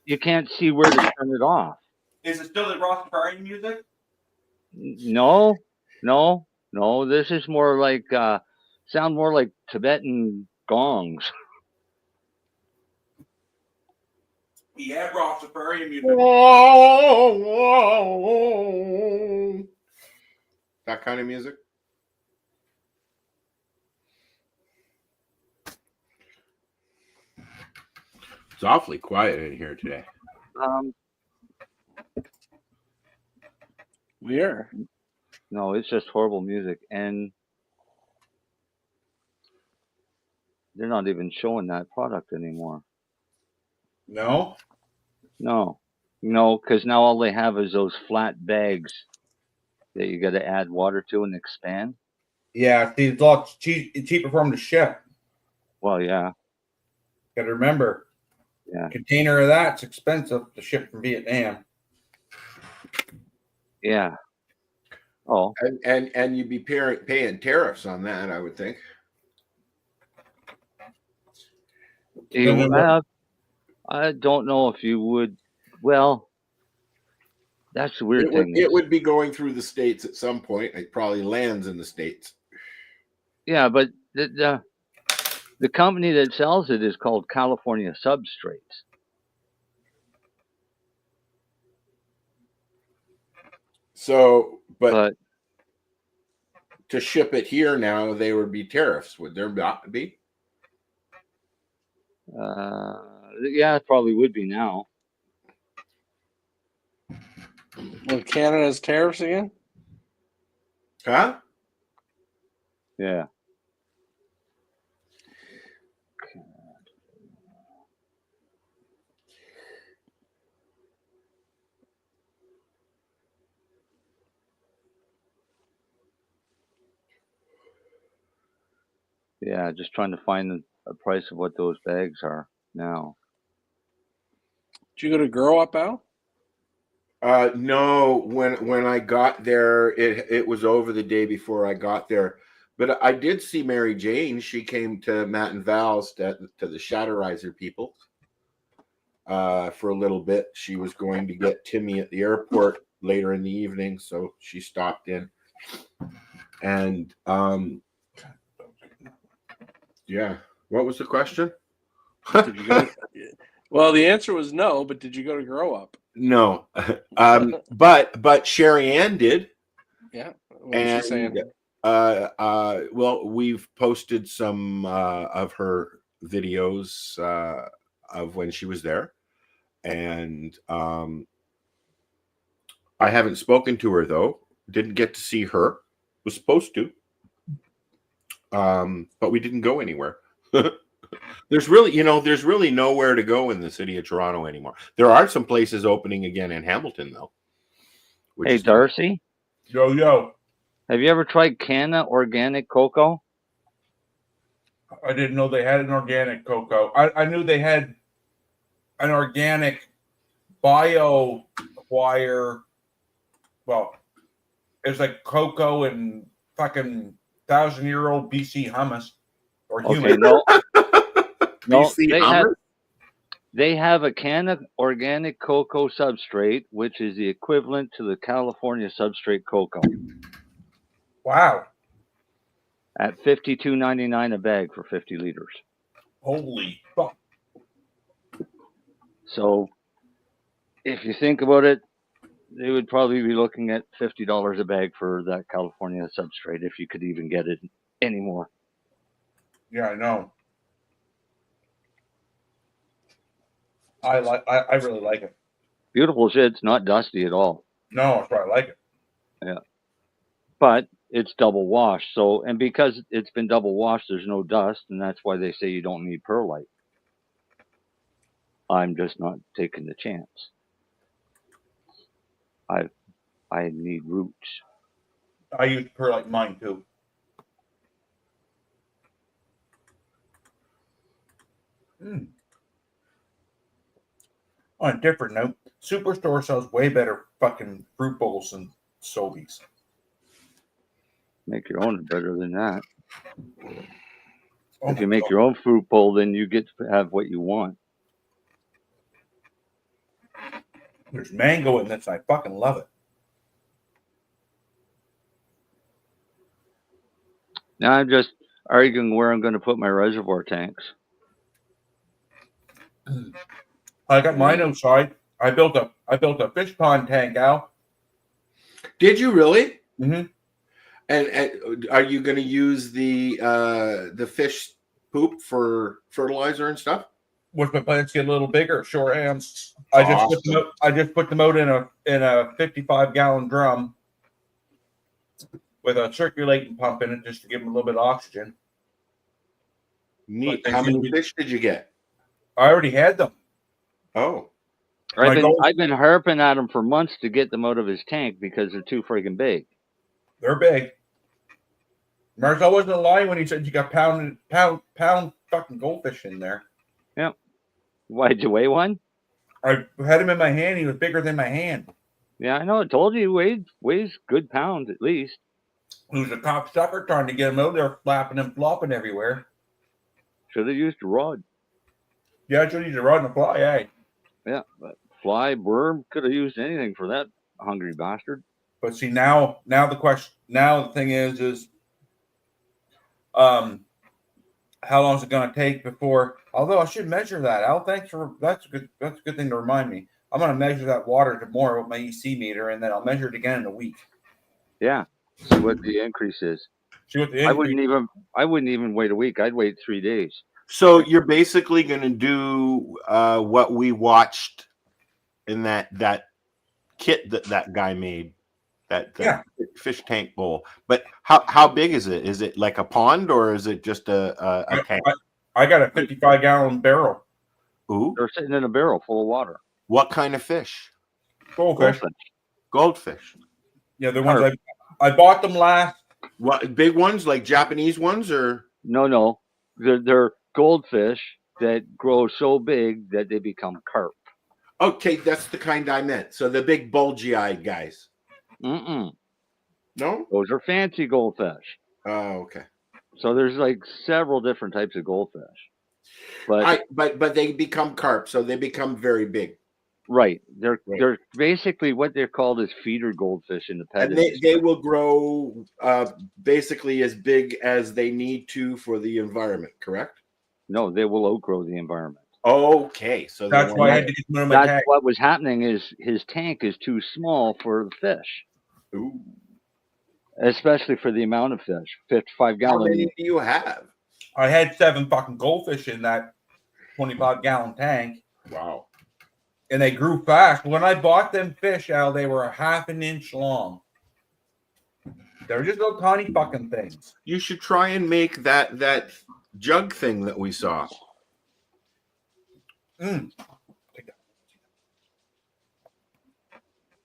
you can't see where to turn it off. Is it still the Rastafarian music? No. This is more like sound more like Tibetan gongs. Yeah, Rastafarian music. That kind of music? It's awfully quiet in here today. We are. No, it's just horrible music, and they're not even showing that product anymore. No, because now all they have is those flat bags that you got to add water to and expand. Yeah, it's a lot cheaper for them to ship. Well, yeah. Got to remember, yeah, a container of that's expensive to ship from Vietnam. Yeah. Oh. And you'd be paying tariffs on that, I would think. I don't know if you would. Well, that's the weird thing. It would be going through the States at some point. It probably lands in the States. Yeah, but the company that sells it is called California Substrates. So, but to ship it here now, there would be tariffs. Would there not be? Yeah, it probably would be now. Well, Canada's tariffs again? Huh? Yeah. Yeah, just trying to find the price of what those bags are now. Did you go to Grow Up, Al? No. When I got there, it was over the day before I got there. But I did see Mary Jane. She came to Matt and Val's to the Shatterizer people for a little bit. She was going to get Timmy at the airport later in the evening, so she stopped in. And yeah. What was the question? Did you go well, the answer was no, but did you go to Grow Up? No. But Sherry Ann did. Yeah. What was she saying? Well, we've posted some of her videos of when she was there. And I haven't spoken to her, though. Didn't get to see her. Was supposed to. But we didn't go anywhere. There's really nowhere to go in the city of Toronto anymore. There are some places opening again in Hamilton, though. Hey, Darcy. Yo. Have you ever tried Canna organic cocoa? I didn't know they had an organic cocoa. I knew they had an organic bio wire. Well, it's like cocoa and fucking 1,000-year-old BC hummus or human. No, BC they have a Canna organic cocoa substrate, which is the equivalent to the California substrate cocoa. Wow. At $52.99 a bag for 50 liters. Holy fuck. So, if you think about it, they would probably be looking at $50 a bag for that California substrate if you could even get it anymore. Yeah, I know. I really like it. Beautiful shit. It's not dusty at all. No, that's why I like it. Yeah. But it's double washed. So, and because it's been double washed, there's no dust, and that's why they say you don't need perlite. I'm just not taking the chance. I need roots. I use perlite in mine too. On a different note, Superstore sells way better fucking fruit bowls than Sobeys. Make your own better than that. Oh if you make your own fruit bowl, then you get to have what you want. There's mango in this. I fucking love it. Now I'm just arguing where I'm going to put my reservoir tanks. I got mine outside. I built a fish pond tank, Al. Did you really? Mm-hmm. And are you going to use the fish poop for fertilizer and stuff? Once my plants get a little bigger, sure am. I just put them out in a 55-gallon drum with a circulating pump in it just to give them a little bit of oxygen. Neat. How many fish did you get? I already had them. Oh. I've been harping at him for months to get them out of his tank because they're too friggin' big. They're big. Marcel wasn't lying when he said you got pound fucking goldfish in there. Yep. Why, did you weigh one? I had him in my hand. He was bigger than my hand. Yeah, I know. I told you he weighs good pounds at least. Who's a cocksucker trying to get him out there flapping and flopping everywhere? Should have used a rod. Yeah, I should use a rod and a fly, eh? Yeah, but fly, worm, could have used anything for that hungry bastard. But see, now the thing is, how long is it going to take before? Although I should measure that. Al, thanks for that's a good thing to remind me. I'm going to measure that water tomorrow with my EC meter, and then I'll measure it again in a week. Yeah, see what the increase is. See what the I wouldn't even wait a week. I'd wait 3 days. So you're basically going to do what we watched in that kit that guy made, that fish tank bowl. But how big is it? Is it like a pond or is it just a tank? I got a 55-gallon barrel. Ooh, they're sitting in a barrel full of water. What kind of fish? Goldfish. Yeah, the ones I bought them last. What, big ones like Japanese ones or? No. They're goldfish that grow so big that they become carp. Okay, that's the kind I meant. So the big bulgy-eyed guys. No, those are fancy goldfish. Oh, okay. So there's like several different types of goldfish, but they become carp, so they become very big. Right. They're basically what they're called as feeder goldfish in the pet. And they will grow basically as big as they need to for the environment, correct? No, they will outgrow the environment. Okay, so that's why I had to get them in my tank. What was happening is his tank is too small for the fish. Ooh. Especially for the amount of fish, 55 gallon. How many do you have? I had 7 fucking goldfish in that 25-gallon tank. Wow. And they grew fast. When I bought them fish, Al, they were a half an inch long. They're just little tiny fucking things. You should try and make that jug thing that we saw.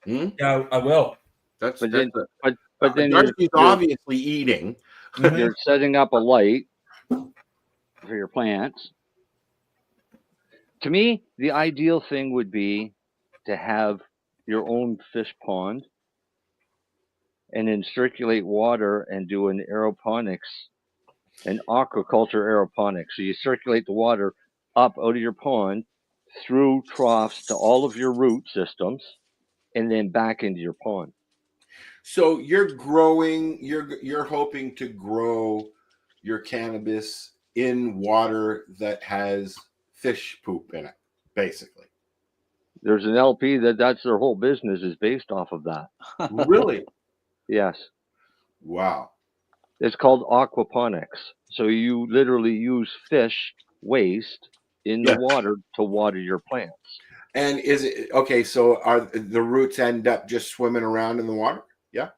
Yeah, I will. But then Darcy's obviously eating. You're setting up a light for your plants. To me, the ideal thing would be to have your own fish pond and then circulate water and do an aquaculture aeroponics. So you circulate the water up out of your pond through troughs to all of your root systems and then back into your pond. So you're hoping to grow your cannabis in water that has fish poop in it, basically. There's an LP that's their whole business is based off of that. Really? Yes. Wow. It's called aquaponics. So you literally use fish waste in the water to water your plants. And is it okay? So are the roots end up just swimming around in the water? Yeah.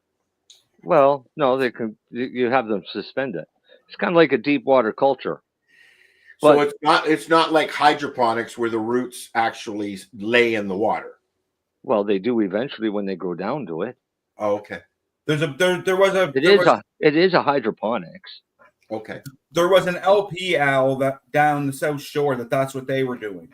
Well, no, they can. You have them suspended. It's kind of like a deep water culture. So it's not like hydroponics where the roots actually lay in the water. Well, they do eventually when they go down to it. Oh, okay. It is a hydroponics. Okay. There was an LP, Al, that down the South Shore that's what they were doing.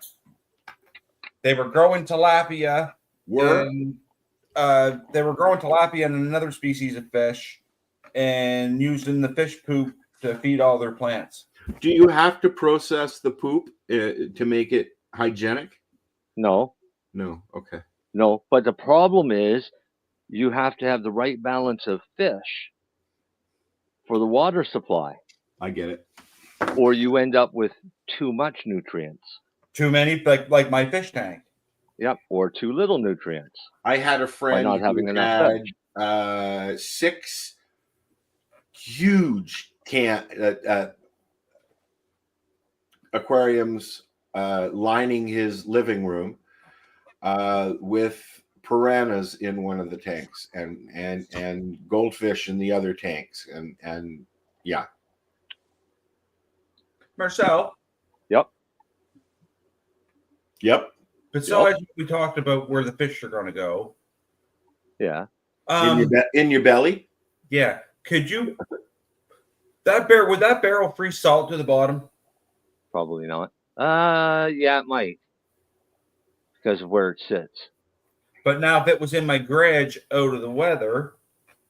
They were growing tilapia. They were growing tilapia and another species of fish and using the fish poop to feed all their plants. Do you have to process the poop to make it hygienic? No. Okay. No, but the problem is you have to have the right balance of fish for the water supply. I get it. Or you end up with too much nutrients. Too many, like my fish tank. Yep, or too little nutrients. I had a friend not having enough fish. 6 huge aquariums lining his living room with piranhas in one of the tanks and goldfish in the other tanks and yeah. Marcel. Yep. Besides, we talked about where the fish are going to go. Yeah. In your belly. Yeah. Could you? Would that barrel freeze salt to the bottom? Probably not. Yeah, it might because of where it sits. But now if it was in my garage out of the weather,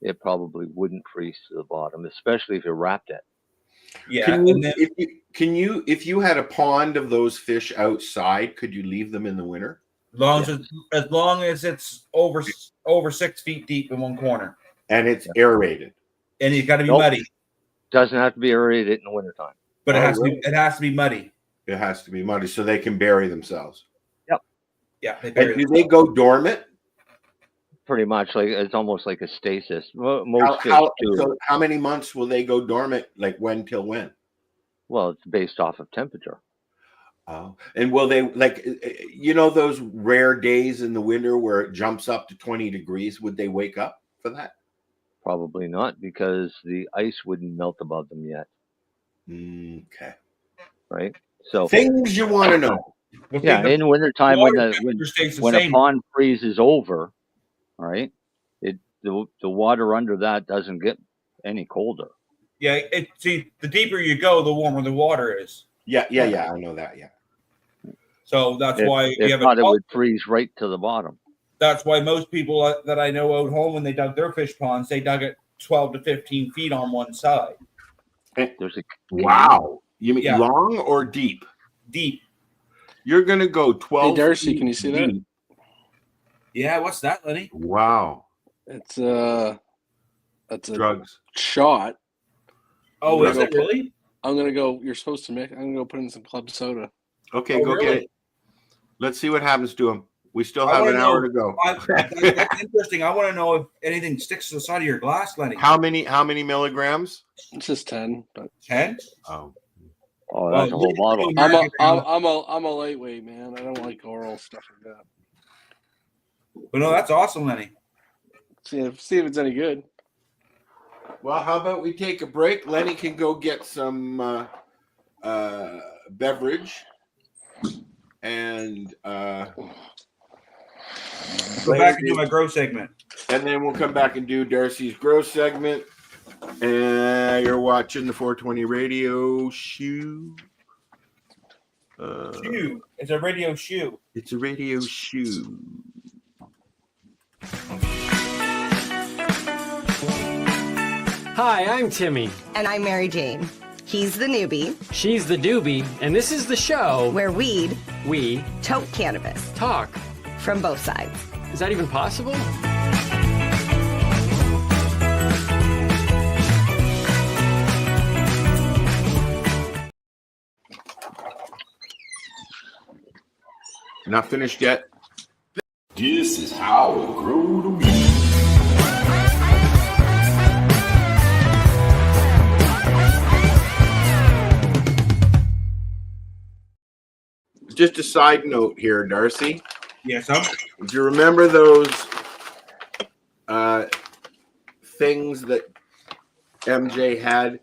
it probably wouldn't freeze to the bottom, especially if you wrapped it. Yeah. If you had a pond of those fish outside, could you leave them in the winter? As long as it's over 6 feet deep in one corner. And it's aerated. And it's got to be muddy. Doesn't have to be aerated in the wintertime. But it has to be muddy. It has to be muddy so they can bury themselves. Yep. Yeah. Do they go dormant? Pretty much, like it's almost like a stasis. So how many months will they go dormant? Like when till when? Well, it's based off of temperature. Oh, and will they those rare days in the winter where it jumps up to 20 degrees? Would they wake up for that? Probably not, because the ice wouldn't melt above them yet. Okay. Right. So things you want to know. Yeah, in wintertime when a pond freezes over, right? The water under that doesn't get any colder. Yeah, the deeper you go, the warmer the water is. Yeah, I know that. Yeah. So that's why it would freeze right to the bottom. That's why most people that I know out home, when they dug their fish ponds, they dug it 12 to 15 feet on one side. Wow. You mean long or deep? Deep. You're going to go 12 Hey, Darcy, feet can you see deep. that? Yeah, what's that, Lenny? Wow. It's a drugs shot. Oh, is it really? I'm going to go, you're supposed to mix, I'm going to go put in some club soda. Okay, go get it. Let's see what happens to him. We still have an hour to go. That's interesting. I want to know if anything sticks to the side of your glass, Lenny. How many milligrams? It's just 10. But 10? Oh, that's a whole bottle. I'm a lightweight, man. I don't like oral stuff like that. But no, that's awesome, Lenny. See if it's any good. Well, how about we take a break? Lenny can go get some beverage, and go back and do my grow segment, and then we'll come back and do Darcy's grow segment. And you're watching the 420 Radio Show. It's a radio shoe. It's a radio shoe. Hi, I'm Timmy. And I'm Mary Jane. He's the newbie. She's the doobie. And this is the show where we tote cannabis. Talk. From both sides. Is that even possible? Not finished yet. This is how we grow the weed. Just a side note here, Darcy. Yes, sir. Do you remember those things that MJ had,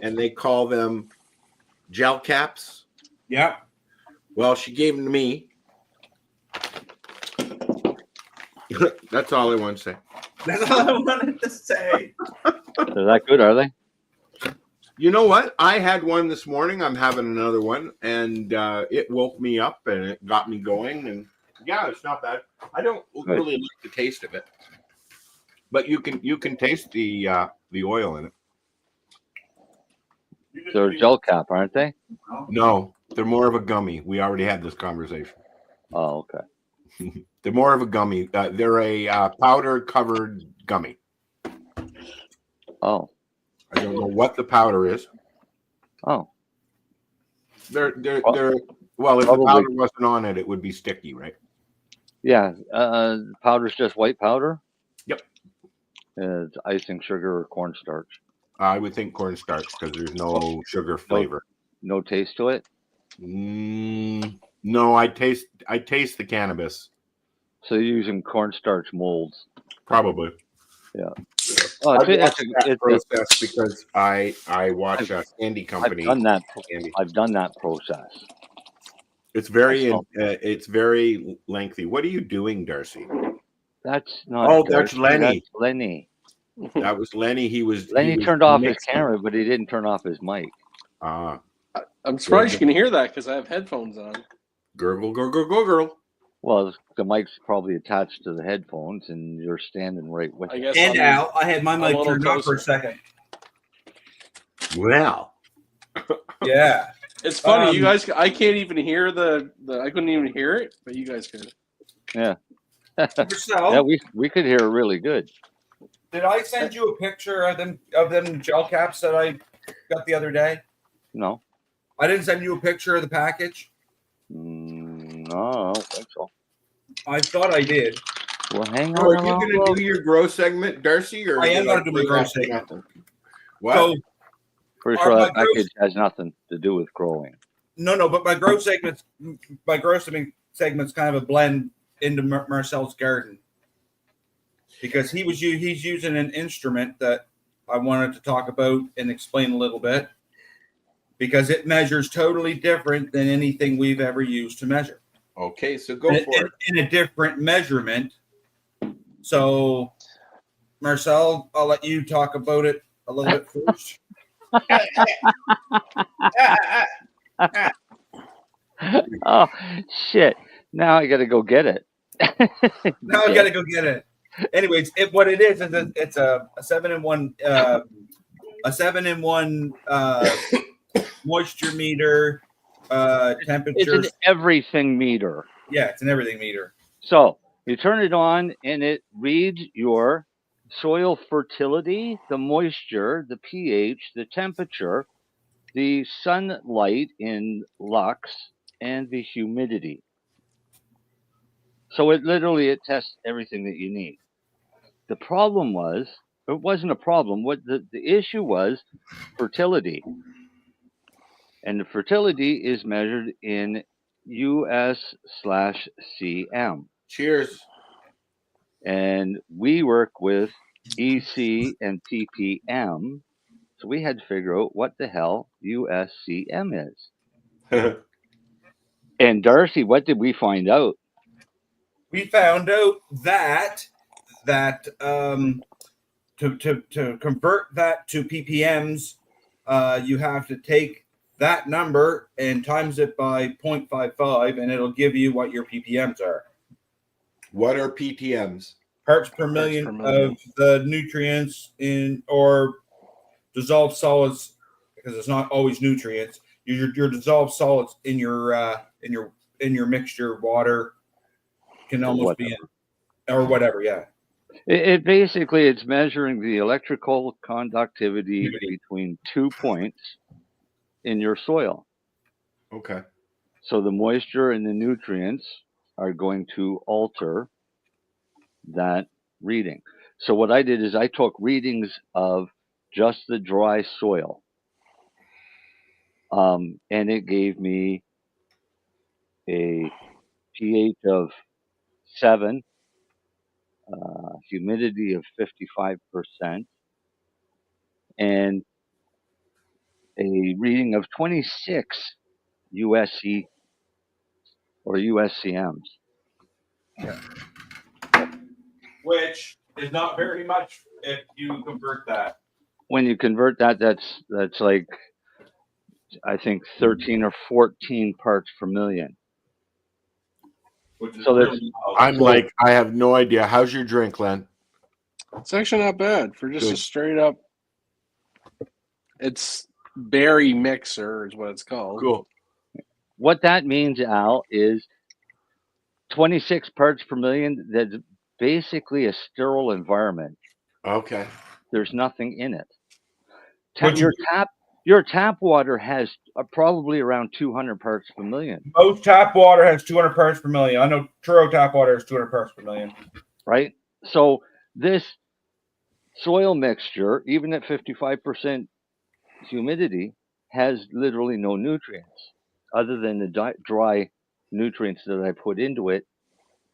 and they call them gel caps? Yeah. Well, she gave them to me. That's all I want to say. That's all I wanted to say. They're that good, are they? You know what? I had one this morning. I'm having another one, and it woke me up and it got me going. And yeah, it's not bad. I don't really like the taste of it, but you can taste the oil in it. They're a gel cap, aren't they? No, they're more of a gummy. We already had this conversation. Oh, okay. They're more of a gummy. They're a powder-covered gummy. Oh. I don't know what the powder is. Oh. Well, if the powder wasn't on it, it would be sticky, right? Yeah. Powder's just white powder? Yep. It's icing, sugar, or cornstarch. I would think cornstarch because there's no sugar flavor. No taste to it? No, I taste the cannabis. So you're using cornstarch molds? Probably. Yeah. Oh, it's process because I watch a candy company. I've done that process. It's very lengthy. What are you doing, Darcy? That's not. Oh, that's Lenny. That's Lenny. That was Lenny. Lenny turned off his camera, but he didn't turn off his mic. I'm surprised you can hear that because I have headphones on. Gurgle, gurgle, gurgle. Well, the mic's probably attached to the headphones, and you're standing right with it. And Al, I had my mic turned off for a second. Well, yeah. It's funny, you guys. I can't even hear I couldn't even hear it, but you guys could. Yeah. Marcel, Yeah, we could hear it really good. did I send you a picture of them gel caps that I got the other day? No. I didn't send you a picture of the package. No, I don't think so. I thought I did. Well, hang So on. are you going to do your grow segment, Darcy? Or I am going to do my grow segment. What? Pretty sure that package has nothing to do with growing. No, but my grow segment's kind of a blend into Marcel's garden, because he's using an instrument that I wanted to talk about and explain a little bit, because it measures totally different than anything we've ever used to measure. Okay, so go for it. In a different measurement. So, Marcel, I'll let you talk about it a little bit first. Oh, shit. Now I got to go get it. Now I got to go get it. Anyways, what it is it's a 7-in-1 a 7-in-1 moisture meter, temperature. It's an everything meter. Yeah, it's an everything meter. So you turn it on and it reads your soil fertility, the moisture, the pH, the temperature, the sunlight in lux, and the humidity. So it tests everything that you need. The problem was, it wasn't a problem. What the issue was fertility. And the fertility is measured in US/cm. Cheers. And we work with EC and ppm. So we had to figure out what the hell USCM is. And Darcy, what did we find out? We found out that to convert that to ppms, you have to take that number and times it by 0.55, and it'll give you what your ppms are. What are PTMs? Parts per million of the nutrients in or dissolved solids, because it's not always nutrients. Your dissolved solids in your mixture, water can almost be in, or whatever. Yeah. It basically, it's measuring the electrical conductivity between 2 points in your soil. Okay. So the moisture and the nutrients are going to alter that reading. So what I did is I took readings of just the dry soil. And it gave me a pH of 7, humidity of 55%, and a reading of 26 USC or USCMs. Yeah. Which is not very much if you convert that. When you convert that, that's like, I think 13 or 14 parts per million. Which is so really I have no idea. How's your drink, Len? It's actually not bad for just a straight up. It's berry mixer is what it's called. Cool. What that means, Al, is 26 parts per million. That's basically a sterile environment. Okay. There's nothing in it. Your tap water has probably around 200 parts per million. Most tap water has 200 parts per million. I know Truro tap water has 200 parts per million. Right? So this soil mixture, even at 55% humidity, has literally no nutrients other than the dry nutrients that I put into it,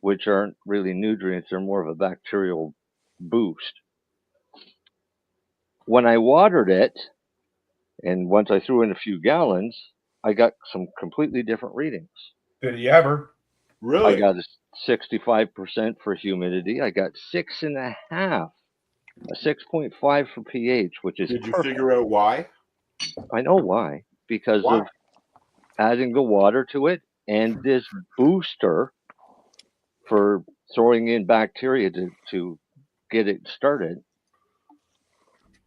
which aren't really nutrients. They're more of a bacterial boost. When I watered it, and once I threw in a few gallons, I got some completely different readings. Did you ever? Really? I got a 65% for humidity. I got 6.5, a 6.5 for pH, which is Did you perfect. figure out why? I know why. Because of adding the water to it, and this booster for throwing in bacteria to get it started,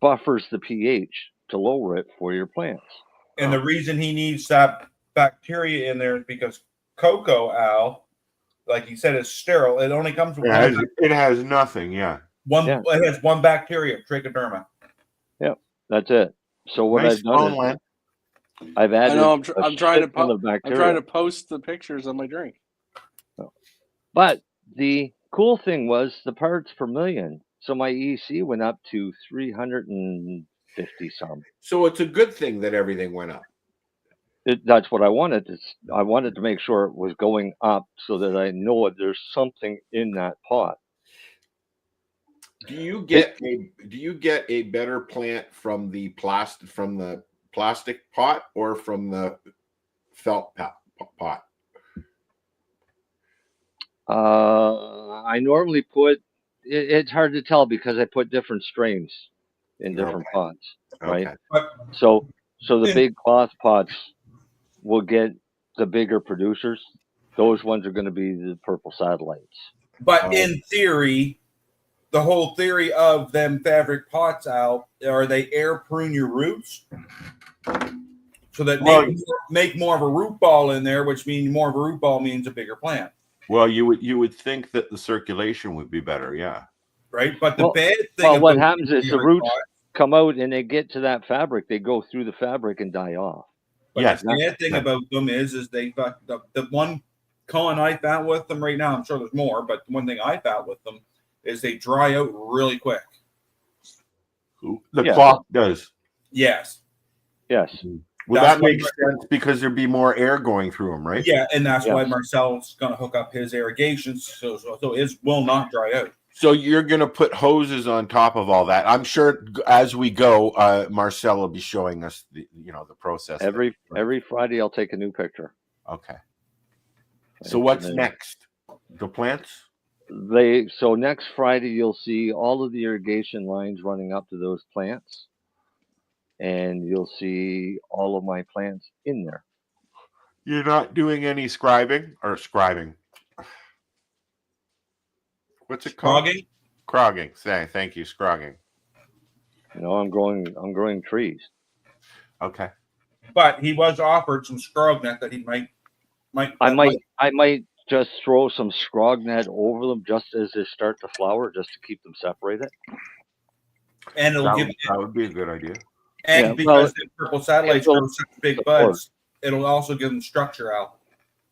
buffers the pH to lower it for your plants. And the reason he needs that bacteria in there is because cocoa, Al, like he said, is sterile. It only comes with it has nothing. Yeah. It has one bacteria, trichoderma. Yep, that's it. So what I've done is I've added. I know. I'm trying to post the pictures of my drink. But the cool thing was the parts per million. So my EC went up to 350 some. So it's a good thing that everything went up. That's what I wanted. I wanted to make sure it was going up so that I know there's something in that pot. Do you get a better plant from the plastic pot or from the felt pot? I normally put. It's hard to tell because I put different strains in different pots, right? Okay. So the big cloth pots will get the bigger producers. Those ones are going to be the purple satellites. But in theory, the whole theory of them fabric pots out are they air prune your roots so that make more of a root ball in there, which means more of a root ball means a bigger plant. Well, you would think that the circulation would be better, yeah. Right, but the bad thing. Well, what happens is the roots come out and they get to that fabric. They go through the fabric and die off. But yes, the bad thing about them is they the one con I found with them right now. I'm sure there's more, but the one thing I found with them is they dry out really quick. The cloth does. Yes. Yes. Well, that makes sense because there'd be more air going through them, right? Yeah, and that's why Marcel's going to hook up his irrigation so his will not dry out. So you're going to put hoses on top of all that. I'm sure as we go, Marcel will be showing us the process. Every Friday, I'll take a new picture. Okay. So what's next? The plants? So next Friday, you'll see all of the irrigation lines running up to those plants. And you'll see all of my plants in there. You're not doing any scribing? What's it called? Scrogging. Thank you, scrogging. I'm growing trees. Okay. But he was offered some scrognet that he might. I might just throw some scrognet over them just as they start to flower, just to keep them separated. And that would be a good idea. And because the purple satellites grow such big buds, it'll also give them structure out.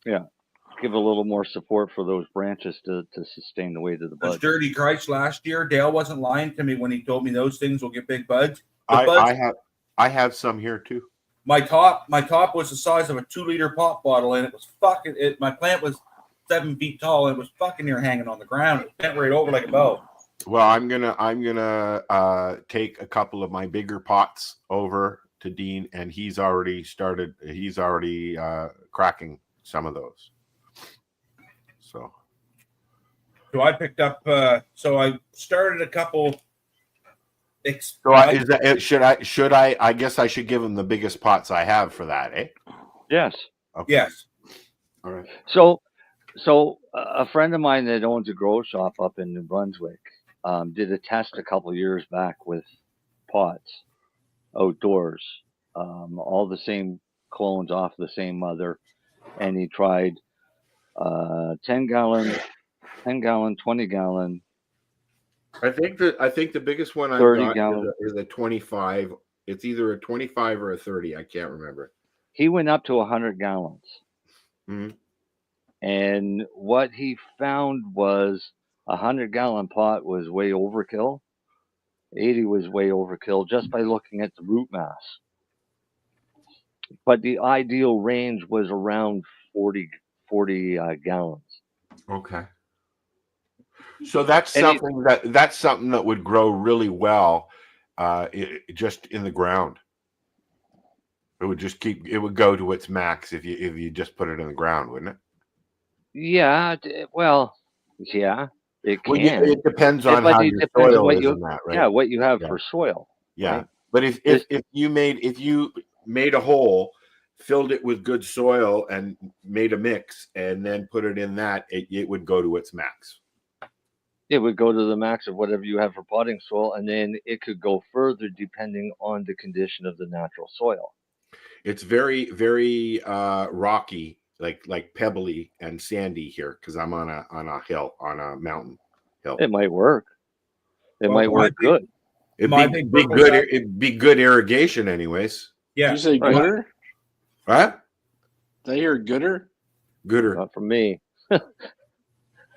Yeah. Give a little more support for those branches to sustain the weight of the buds. Dirty Christ, last year, Dale wasn't lying to me when he told me those things will get big buds. I have some here too. My top was the size of a 2-liter pop bottle, and it was my plant was 7 feet tall, and it was fucking near hanging on the ground. It bent right over like a bow. Well, I'm gonna take a couple of my bigger pots over to Dean, and he's already cracking some of those. So I picked up. So I started a couple. Should I? I guess I should give him the biggest pots I have for that, eh? Yes. Okay. Yes. All right. So a friend of mine that owns a grow shop up in New Brunswick did a test a couple of years back with pots outdoors, all the same clones off the same mother, and he tried 10 gallon, 20 gallon. I think the biggest one I've got is a 25. It's either a 25 or a 30. I can't remember. He went up to 100 gallons. Mm-hmm. And what he found was 100-gallon pot was way overkill. 80 was way overkill just by looking at the root mass. But the ideal range was around 40 gallons. Okay. So that's something that would grow really well, just in the ground. It would go to its max if you just put it in the ground, wouldn't it? Yeah. Well, yeah. It can. It depends on how your soil is in that, right? Yeah, what you have for soil. Yeah, right? but if you made a hole filled it with good soil and made a mix and then put it in that, it would go to its max. It would go to the max of whatever you have for potting soil, and then it could go further depending on the condition of the natural soil. It's very, very rocky, like pebbly and sandy here because I'm on a hill, on a mountain hill. It might work. It might work good. It'd be good irrigation, anyways. Yeah. Did you say gooder? What? Did I hear gooder? Gooder. Not from me.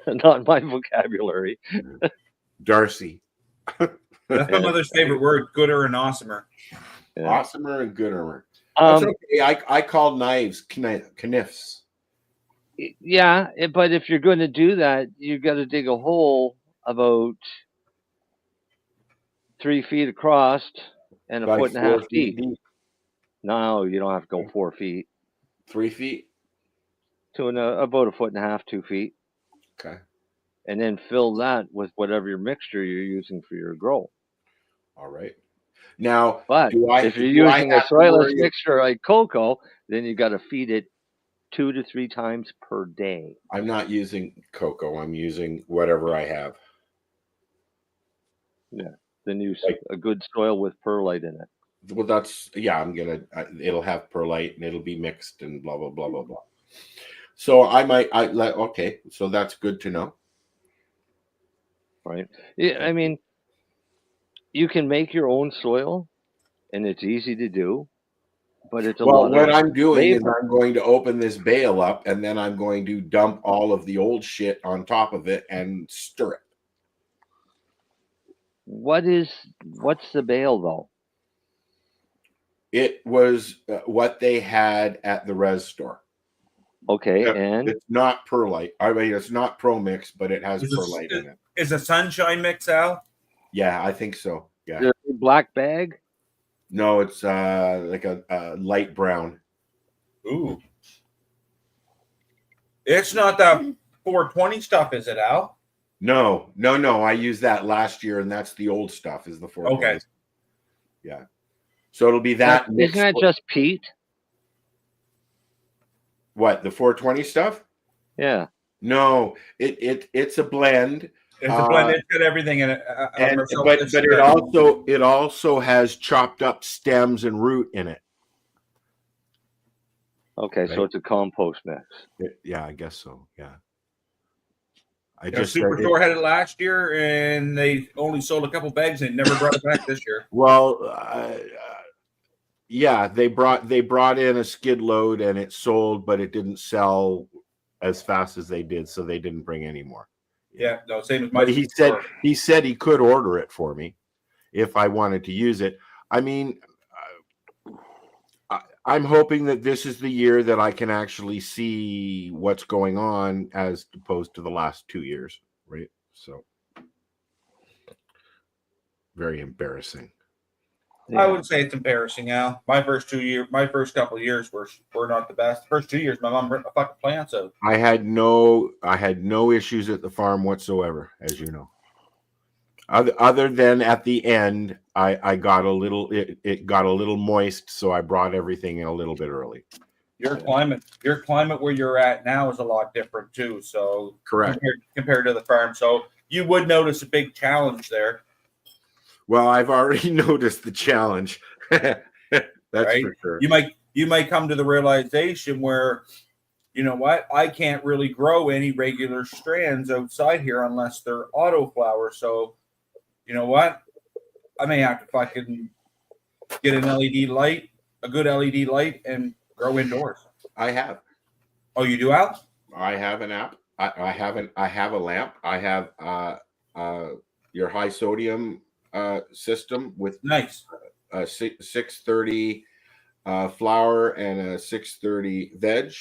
Not my vocabulary. Darcy. That's my mother's favorite word, gooder and awesomer. Yeah. Awesomer and gooder. That's okay. I call knives kniffs. Yeah, but if you're going to do that, you've got to dig a hole about 3 feet across and a foot and a half deep. No, you don't have to go 4 feet. 3 feet? About a foot and a half, 2 feet. Okay. And then fill that with whatever your mixture you're using for your grow. All right. Now, but if you're using a soilless mixture like cocoa, then you got to feed it 2 to 3 times per day. I'm not using cocoa. I'm using whatever I have. Yeah. Then use a good soil with perlite in it. Well, it'll have perlite and it'll be mixed and blah, blah, blah, blah, blah. So okay. So that's good to know. Right. Yeah. I mean, you can make your own soil and it's easy to do, but it's what I'm doing is I'm going to open this bale up and then I'm going to dump all of the old shit on top of it and stir it. What's the bale though? It was what they had at the res store. Okay, and it's not perlite. I mean, it's not Pro Mix, but it has perlite in it. Is a sunshine mix, Al? Yeah, I think so. Yeah. Is it a black bag? No, it's like a light brown. Ooh. It's not that 420 stuff, is it, Al? No. I used that last year, and that's the old stuff. Is the 420? Okay. Yeah. So it'll be that. Isn't that just peat? What, the 420 stuff? Yeah. No, it's a blend. It's a blend. It's got everything in it. But it also has chopped up stems and root in it. Okay, right? So it's a compost mix. Yeah, I guess so. Yeah. Superstore had it last year, and they only sold a couple bags and never brought it back this year. Well, yeah, they brought in a skid load and it sold, but it didn't sell as fast as they did, so they didn't bring any more. Yeah, no, same as my. But he said he could order it for me if I wanted to use it. I mean, I'm hoping that this is the year that I can actually see what's going on as opposed to the last 2 years, right? So very embarrassing. I wouldn't say it's embarrassing, Al. My first couple of years were not the best. First 2 years, my mom ripped my fucking plants out. I had no issues at the farm whatsoever, as you know. Other than at the end, I got a little it got a little moist, so I brought everything in a little bit early. Your climate where you're at now is a lot different too. So correct compared to the farm, so you would notice a big challenge there. Well, I've already noticed the challenge. That's right? for sure. You might come to the realization where, you know what, I can't really grow any regular strands outside here unless they're autoflower. So, you know what, I may have to fucking get an LED light, a good LED light, and grow indoors. I have. Oh, you do, Al? I have an app. I have a lamp. I have your high sodium system with nice 630 flower and a 630 veg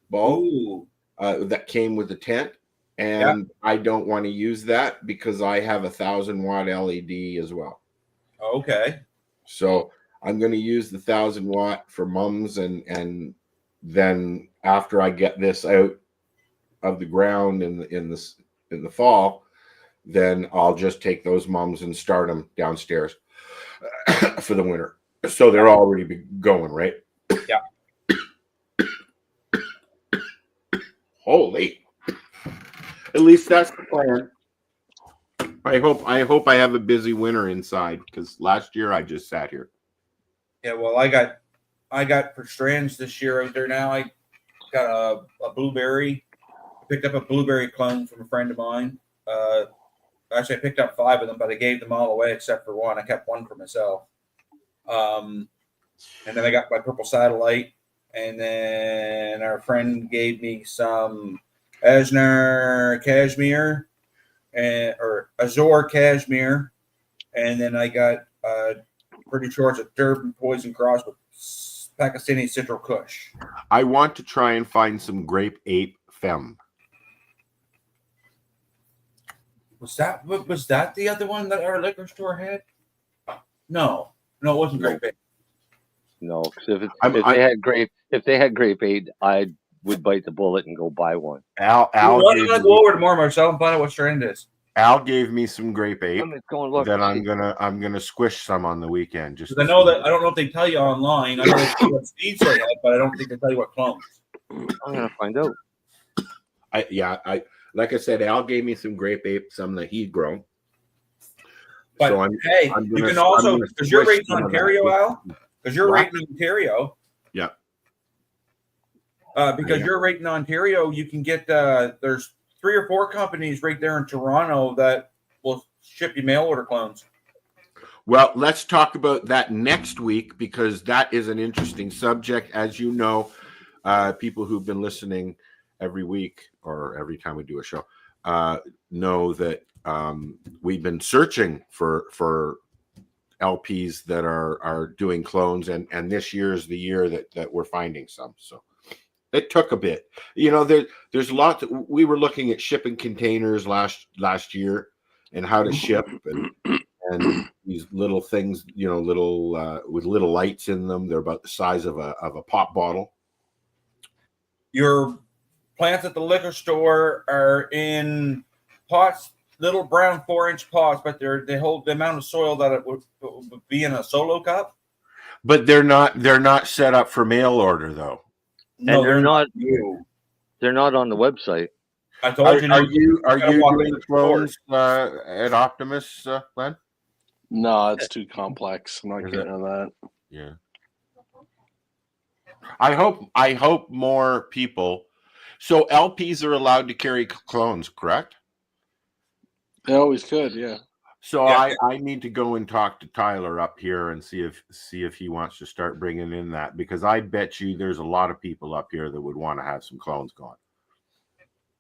bulb that came with the tent, and I don't want to use that because I have 1,000-watt LED as well. Okay, so I'm going to use the 1,000-watt for mums, and then after I get this out of the ground in the fall, then I'll just take those mums and start them downstairs for the winter. So they're already going, right? Yeah. Holy. At least that's the plan. I hope I have a busy winter inside because last year I just sat here. Yeah, well, I got for strands this year out there now. I got a blueberry. Picked up a blueberry clone from a friend of mine. Actually, I picked up 5 of them, but I gave them all away except for one. I kept one for myself. And then I got my purple satellite. And then our friend gave me some Asner cashmere or Azor cashmere. And then I got pretty sure it's a Durban poison cross with Pakistani Citro Kush. I want to try and find some grape ape femme. Was that the other one that our liquor store had? No, it wasn't grape ape. No, because if they had grape aid, I would bite the bullet and go buy one. Al why don't I go over tomorrow, Marcel, and find out what strand it is? Al gave me some grape ape. Then I'm gonna squish some on the weekend. Just I know that I don't know if they tell you online. I know they tell you what seeds they have, but I don't think they tell you what clones. I'm gonna find out. Like I said, Al gave me some grape ape, some that he'd grown. But so you can also, because you're right in Ontario, Al. Because you're right in Ontario. Yeah. Because you're right in Ontario, you can get there's 3 or 4 companies right there in Toronto that will ship you mail order clones. Well, let's talk about that next week because that is an interesting subject. As you know, people who've been listening every week or every time we do a show know that we've been searching for LPs that are doing clones, and this year is the year that we're finding some. So it took a bit. There's a lot that we were looking at shipping containers last year and how to ship and these little things, little with little lights in them. They're about the size of a pop bottle. Your plants at the liquor store are in pots, little brown 4-inch pots, but they hold the amount of soil that it would be in a solo cup. But they're not set up for mail order though. No, and they're not on the website. I told you. Are you doing clones at Optimus, Glenn? No, it's too complex. I'm not getting into that. Yeah. I hope more people. So LPs are allowed to carry clones, correct? They always could, yeah. So yeah. I need to go and talk to Tyler up here and see if he wants to start bringing in that, because I bet you there's a lot of people up here that would want to have some clones going.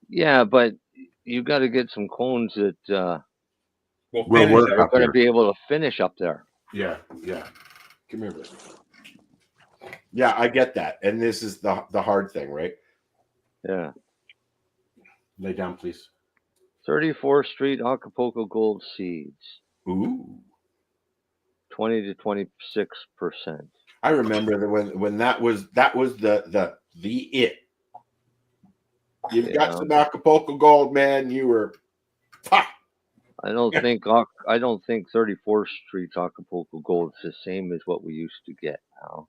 Yeah, but you got to get some clones that will work. They're going to be able to finish up there. Yeah. Come here, buddy. Yeah, I get that, and this is the hard thing, right? Yeah. Lay down, please. 34th Street, Acapulco Gold Seeds. Ooh. 20 to 26%. I remember that when that was the it. You've got some Acapulco Gold, man. You were. I don't think 34th Street Acapulco Gold is the same as what we used to get now.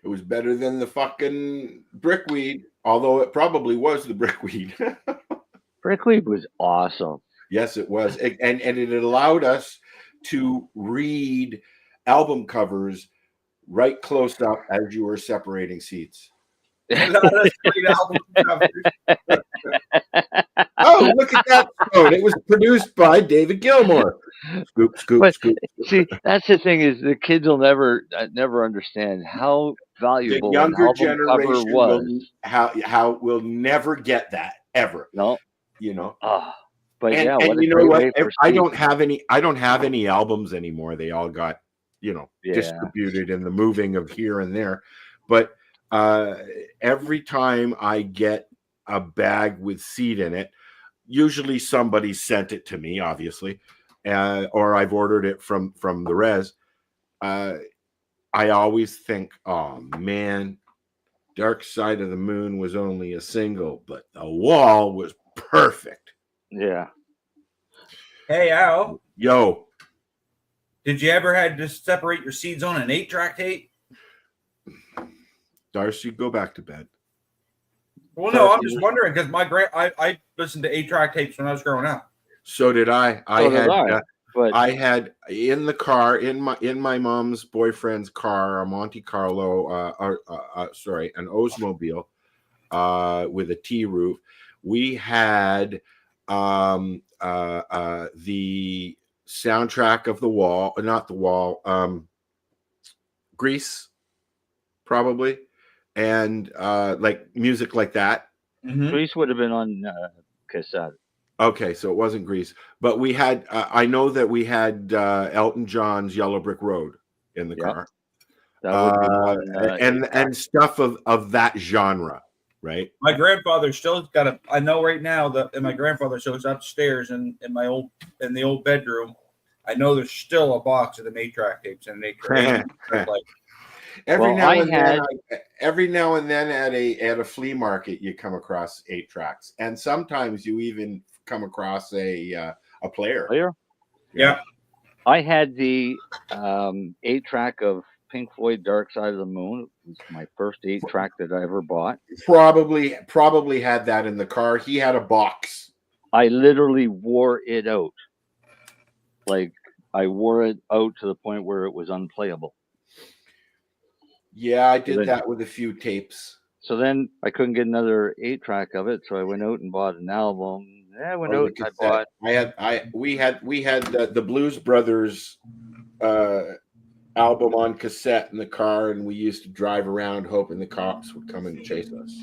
It was better than the fucking brickweed, although it probably was the brickweed. Brickweed was awesome. Yes, it was. And it allowed us to read album covers right close up as you were separating seats. Oh, look at that phone. It was produced by David Gilmour. Scoop. See, that's the thing, is the kids will never understand how valuable the younger an album cover was. How we'll never get that ever. No. But and you know what? I don't have any albums anymore. They all got, distributed in the moving of here and there. But every time I get a bag with seed in it, usually somebody sent it to me, obviously, or I've ordered it from the res. I always think, oh man, Dark Side of the Moon was only a single, but The Wall was perfect. Yeah. Hey, Al. Yo. Did you ever had to separate your seeds on an 8-track tape? Darcy, go back to bed. Well, no, I'm just wondering because I listened to 8-track tapes when I was growing up. So did I. But I had in the car in my mom's boyfriend's car a Monte Carlo, an Oldsmobile with a T roof. We had the soundtrack of The Wall, not The Wall, Grease, probably, and like music like that. Mm-hmm. Grease would have been on cassette. Okay, so it wasn't Grease, but we had. I know that we had Elton John's "Yellow Brick Road" in the car, and stuff of that genre, right? My grandfather still got I know right now that my grandfather shows upstairs in the old bedroom. I know there's still a box of the 8-track tapes and 8-track. Every now and then at a flea market you come across 8-tracks, and sometimes you even come across a player. Yeah. I had the 8-track of Pink Floyd Dark Side of the Moon. It was my first 8-track that I ever bought. Probably had that in the car. He had a box. I literally wore it out. Like I wore it out to the point where it was unplayable. Yeah, I did that with a few tapes. So then I couldn't get another 8-track of it, so I went out and bought an album. Yeah, I went out and I bought. We had the Blues Brothers album on cassette in the car, and we used to drive around hoping the cops would come and chase us.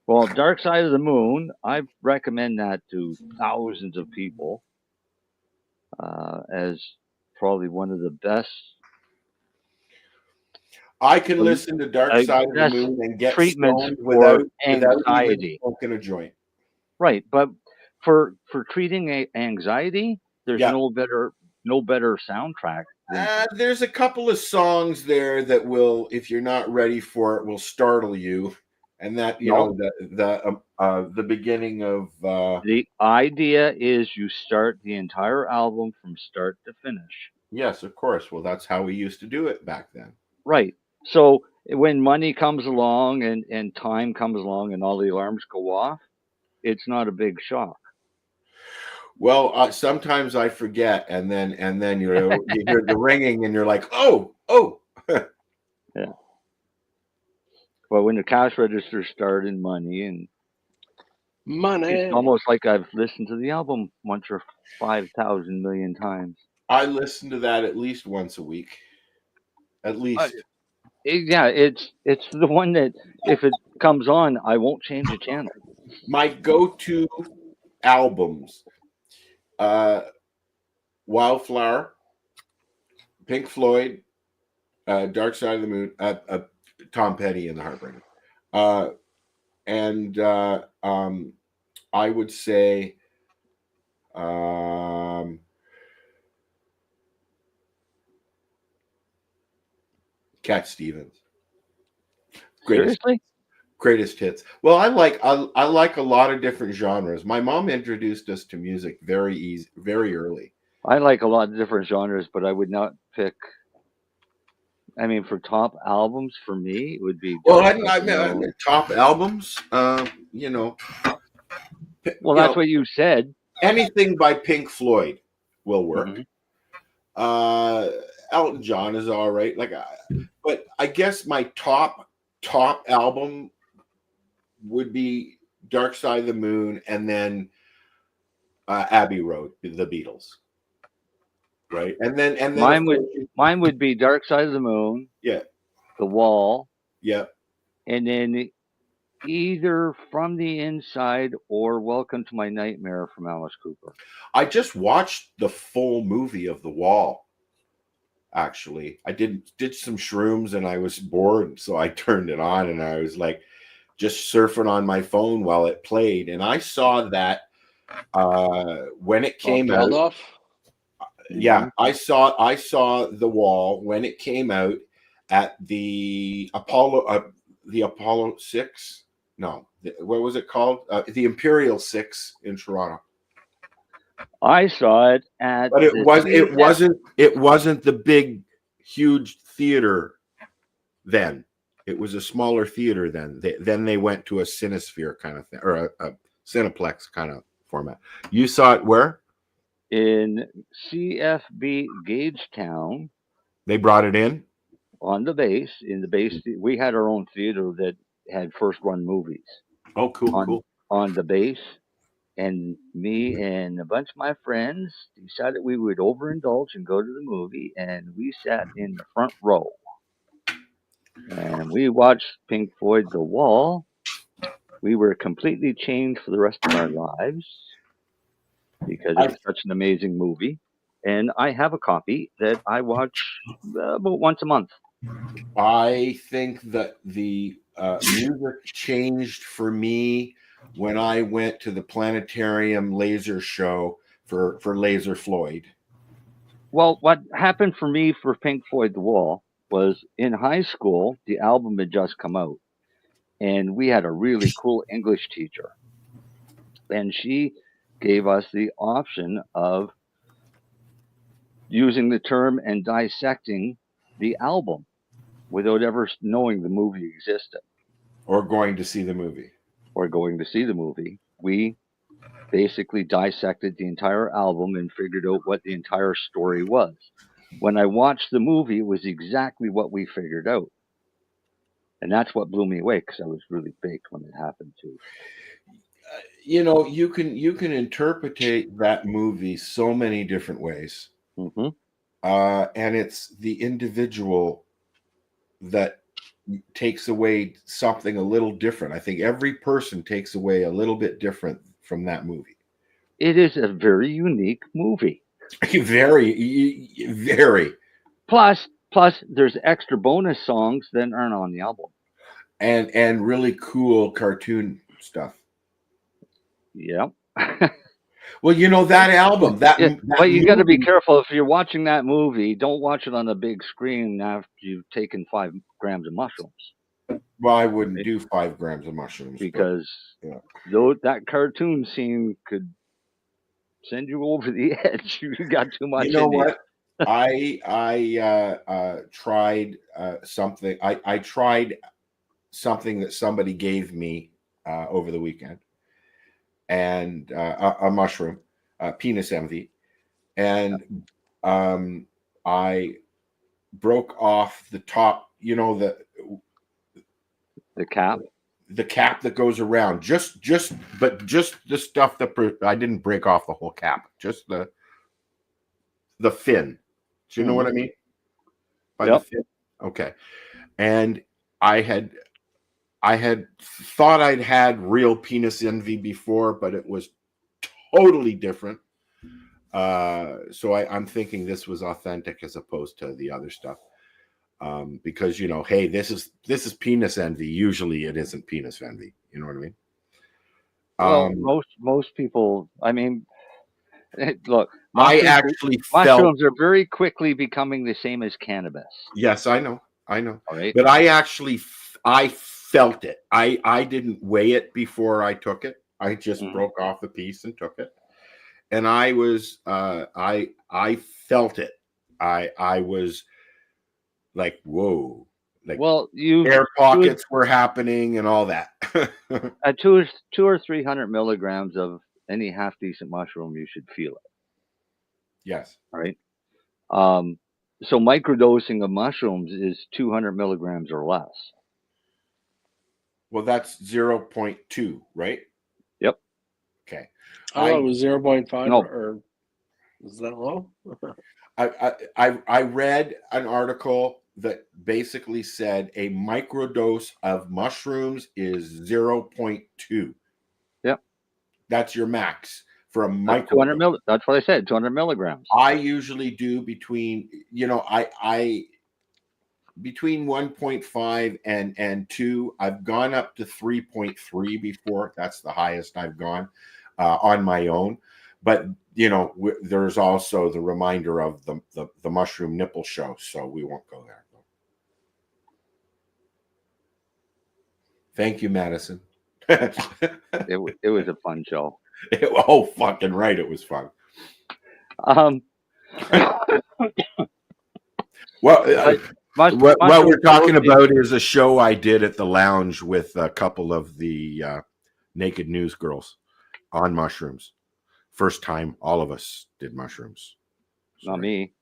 Well, Dark Side of the Moon, I recommend that to thousands of people as probably one of the best. I can listen to Dark Side of the Moon and get stoned without anxiety. Smoking a joint. Right, but for treating anxiety, there's no better soundtrack. There's a couple of songs there that will, if you're not ready for it, will startle you, and that the beginning of the idea is you start the entire album from start to finish. Yes, of course. Well, that's how we used to do it back then. Right. So when money comes along and time comes along and all the alarms go off, it's not a big shock. Well, sometimes I forget, and then you hear the ringing, and you're like, oh. Yeah. Well, when the cash register started, money, it's almost like I've listened to the album once or 5,000 million times. I listen to that at least once a week, at least. Yeah, it's the one that if it comes on, I won't change the channel. My go-to albums: Wildflower, Pink Floyd, Dark Side of the Moon, Tom Petty and the Heartbreaker, and I would say Cat Stevens. Greatest hits. Well, I like a lot of different genres. My mom introduced us to music very early. I like a lot of different genres, but I would not pick. I mean, for top albums, for me, it would be. Top albums. Well, that's what you said. Anything by Pink Floyd will work. Mm-hmm. Elton John is all right. But I guess my top album would be Dark Side of the Moon, and then Abbey Road, the Beatles. Right, and then mine would be Dark Side of the Moon. Yeah. The Wall. Yeah. And then either From the Inside or Welcome to My Nightmare from Alice Cooper. I just watched the full movie of The Wall. Actually, I did some shrooms and I was bored, so I turned it on and I was like just surfing on my phone while it played, and I saw that when it came out. Yeah, I saw The Wall when it came out at the Apollo 6. No, what was it called? The Imperial 6 in Toronto. I saw it but it wasn't the big, huge theater then. It was a smaller theater then. Then they went to a Cinesphere kind of thing, or a Cineplex kind of format. You saw it where? In CFB Gagetown. They brought it in? On the base. In the base, we had our own theater that had first run movies. Oh, cool, cool. On the base. And me and a bunch of my friends decided we would overindulge and go to the movie. And we sat in the front row. And we watched Pink Floyd The Wall. We were completely changed for the rest of our lives because it was such an amazing movie. And I have a copy that I watch about once a month. I think that the music changed for me when I went to the Planetarium laser show for Laser Floyd. Well, what happened for me for Pink Floyd The Wall was in high school, the album had just come out. And we had a really cool English teacher. And she gave us the option of using the term and dissecting the album without ever knowing the movie existed. Or going to see the movie. We basically dissected the entire album and figured out what the entire story was. When I watched the movie, it was exactly what we figured out. And that's what blew me away because I was really baked when it happened too. You know, you can interpretate that movie so many different ways. Mm-hmm. And it's the individual that takes away something a little different. I think every person takes away a little bit different from that movie. It is a very unique movie. Very. Plus, there's extra bonus songs that aren't on the album. And really cool cartoon stuff. Yeah. Well, you know, that album. But you got to be careful. If you're watching that movie, don't watch it on a big screen after you've taken 5 grams of mushrooms. Well, I wouldn't do 5 grams of mushrooms. Because that cartoon scene could send you over the edge. You got too much. You know what? I tried something. I tried something that somebody gave me over the weekend, and a mushroom, penis envy, and I broke off the top. You know, the cap. The cap that goes around, just the stuff that I didn't break off the whole cap, just the fin. Do you know what I mean? By the fin? Okay. And I had thought I'd had real penis envy before, but it was totally different. So I'm thinking this was authentic as opposed to the other stuff. Because, you know, hey, this is penis envy. Usually it isn't penis envy. You know what I mean? Well, most people, I mean, look, mushrooms are very quickly becoming the same as cannabis. Yes, I know. All right. But I felt it. I didn't weigh it before I took it. I just broke off a piece and took it. And I was, I felt it. I was like, whoa. Like, well, air pockets were happening and all that. At 200 or 300 milligrams of any half decent mushroom, you should feel it. Yes. All right. So microdosing of mushrooms is 200 milligrams or less. Well, that's 0.2, right? Yep. Okay. It was 0.5. No. Or is that low? I read an article that basically said a microdose of mushrooms is 0.2. Yep. That's your max for a micro. 200 that's what I said, 200 milligrams. I usually do between, I between 1.5 and 2. I've gone up to 3.3 before. That's the highest I've gone on my own. But, there's also the reminder of the mushroom nipple show, so we won't go there. Thank you, Madison. It was a fun show. Fucking right, it was fun. What we're talking about is a show I did at the lounge with a couple of the naked news girls on mushrooms. First time all of us did mushrooms. Not me.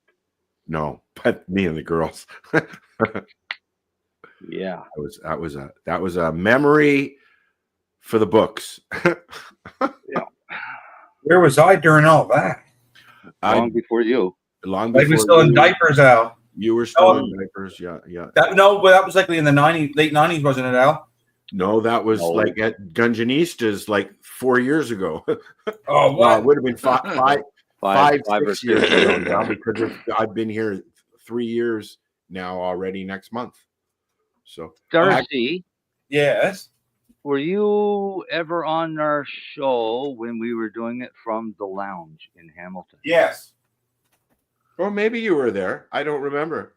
No, but me and the girls. Yeah. That was a memory for the books. Yeah. Where was I during all that? Long before you. Long before. I was still in diapers, Al. You were still in diapers, yeah. But that was likely in the late 90s, wasn't it, Al? No, that was like at Gunjanistas like 4 years ago. Oh, wow. It would have been five or 6 years ago now, years. because I've been here 3 years now already next month. So, Darcy. Yes. Were you ever on our show when we were doing it from the lounge in Hamilton? Yes. Or maybe you were there. I don't remember.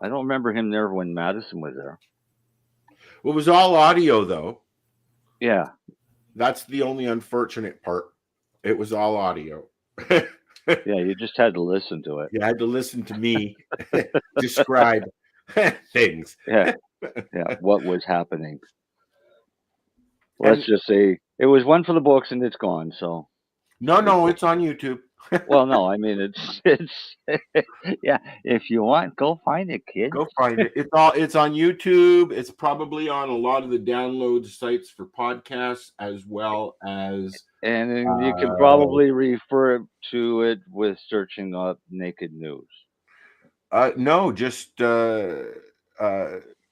I don't remember him there when Madison was there. Well, it was all audio, though. Yeah. That's the only unfortunate part. It was all audio. Yeah, you just had to listen to it. You had to listen to me describe things. Yeah. Yeah. What was happening? Let's just say it was one for the books and it's gone. So. No, it's on YouTube. Well, no, I mean it's yeah. If you want, go find it, kid. Go find it. It's on YouTube. It's probably on a lot of the download sites for podcasts as well as. And you can probably refer to it with searching up naked news. No, just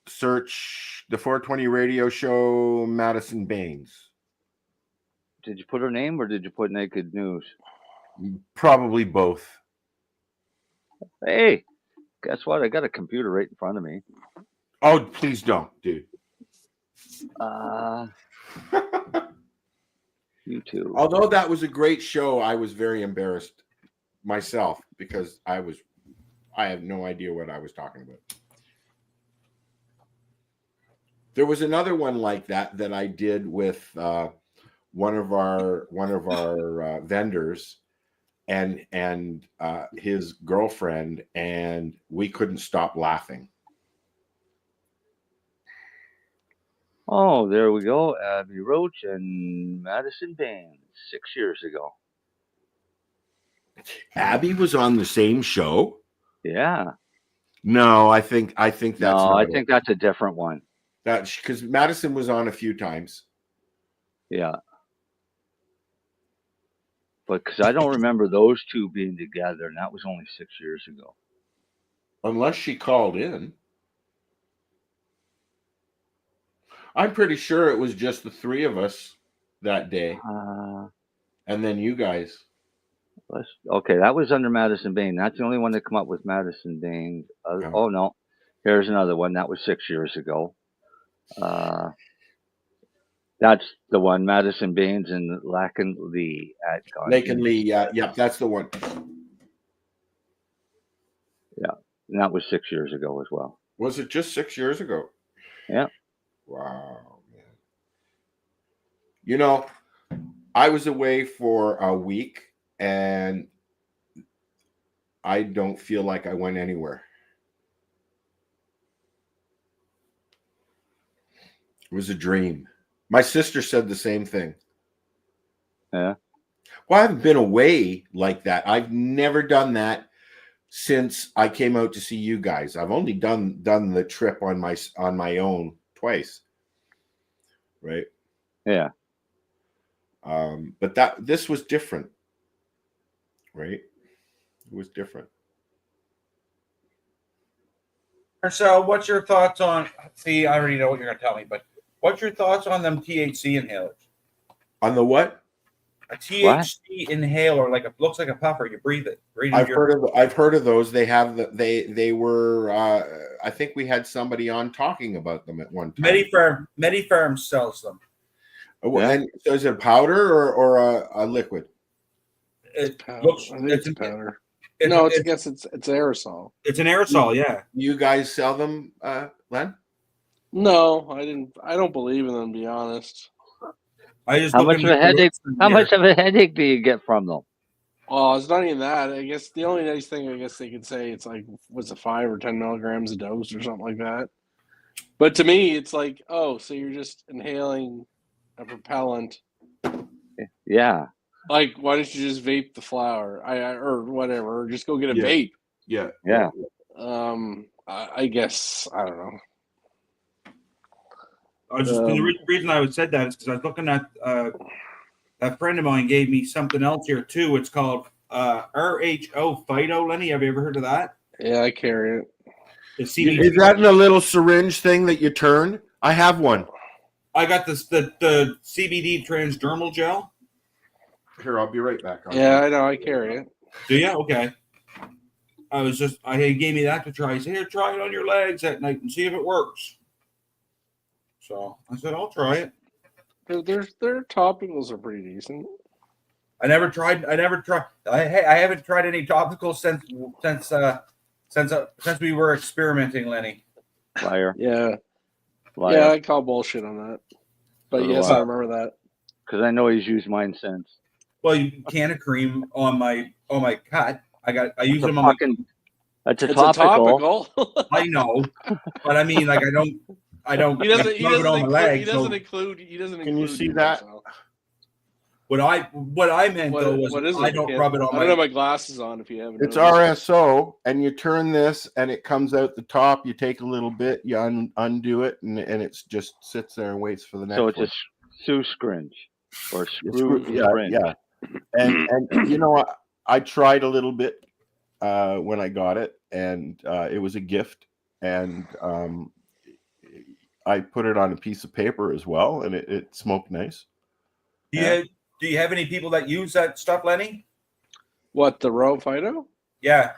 search the 420 Radio Show Madison Baines. Did you put her name or did you put naked news? Probably both. Hey, guess what? I got a computer right in front of me. Oh, please don't, dude. YouTube. Although that was a great show, I was very embarrassed myself because I have no idea what I was talking about. There was another one like that I did with one of our vendors and his girlfriend, and we couldn't stop laughing. Oh, there we go. Abby Roach and Madison Baines 6 years ago. Abby was on the same show? Yeah. No, I think that's no. I think that's a different one. That's because Madison was on a few times. Yeah. But because I don't remember those two being together, and that was only 6 years ago. Unless she called in. I'm pretty sure it was just the three of us that day. And then you guys. Okay, that was under Madison Baines. That's the only one that come up with Madison Baines. Oh, no. Here's another one. That was 6 years ago. That's the one, Madison Baines and Lakin Lee at Gandhi. Lakin Lee, yeah, that's the one. Yeah, and that was 6 years ago as well. Was it just 6 years ago? Yeah. Wow, man. You know, I was away for a week and I don't feel like I went anywhere. It was a dream. My sister said the same thing. Yeah. Well, I haven't been away like that. I've never done that since I came out to see you guys. I've only done the trip on my own twice. Right? Yeah. But this was different. Right? It was different. Marcel, what's your thoughts on? See, I already know what you're going to tell me, but what's your thoughts on them THC inhalers? On the what? A THC inhaler, looks like a puffer. You breathe it. I've heard of those. They have they were. I think we had somebody on talking about them at one time. Medifarm sells them. And so is it powder or a liquid? It looks. I think it's powder. No, it's aerosol. It's an aerosol, yeah. You guys sell them, Len? No, I didn't. I don't believe in them, to be honest. How much of a headache do you get from them? Oh, it's not even that. I guess the only nice thing I guess they could say it's like was it 5 or 10 milligrams a dose or something like that. But to me, it's like, oh, so you're just inhaling a propellant. Yeah. Like, why don't you just vape the flower? Or whatever, or just go get a Yeah. vape. Yeah. Yeah. I guess I don't know. I was just the reason I said that is because I was looking at a friend of mine gave me something else here too. It's called RHO Phyto. Lenny, have you ever heard of that? Yeah, I carry it. The CBD. Is that in a little syringe thing that you turn? I have one. I got this the CBD transdermal gel. Here, I'll be right back. Yeah, I know. I carry it. Do you? Okay. He gave me that to try. He said, here, try it on your legs at night and see if it works. So I said, I'll try it. Their topicals are pretty decent. I haven't tried any topicals since we were experimenting, Lenny. Liar. Yeah. Liar. Yeah, I call bullshit on that. But yes, I remember that. Because I know he's used mine since. Well, you can of cream on my cut. I use them on my. That's a topical. I know, but I mean, like I don't. He doesn't rub it on my legs. He doesn't include. Can you see that? So. What I meant though was I don't rub it on. I don't have my glasses on. If you haven't. It's RSO, and you turn this, and it comes out the top. You take a little bit, you undo it, and it just sits there and waits for the next. So it's one. a screw scringe or screw scringe. Yeah. And you know what? I tried a little bit when I got it, and it was a gift, and I put it on a piece of paper as well, and it smoked nice. Do you have any people that use that stuff, Lenny? What, the Rho Phyto? Yeah.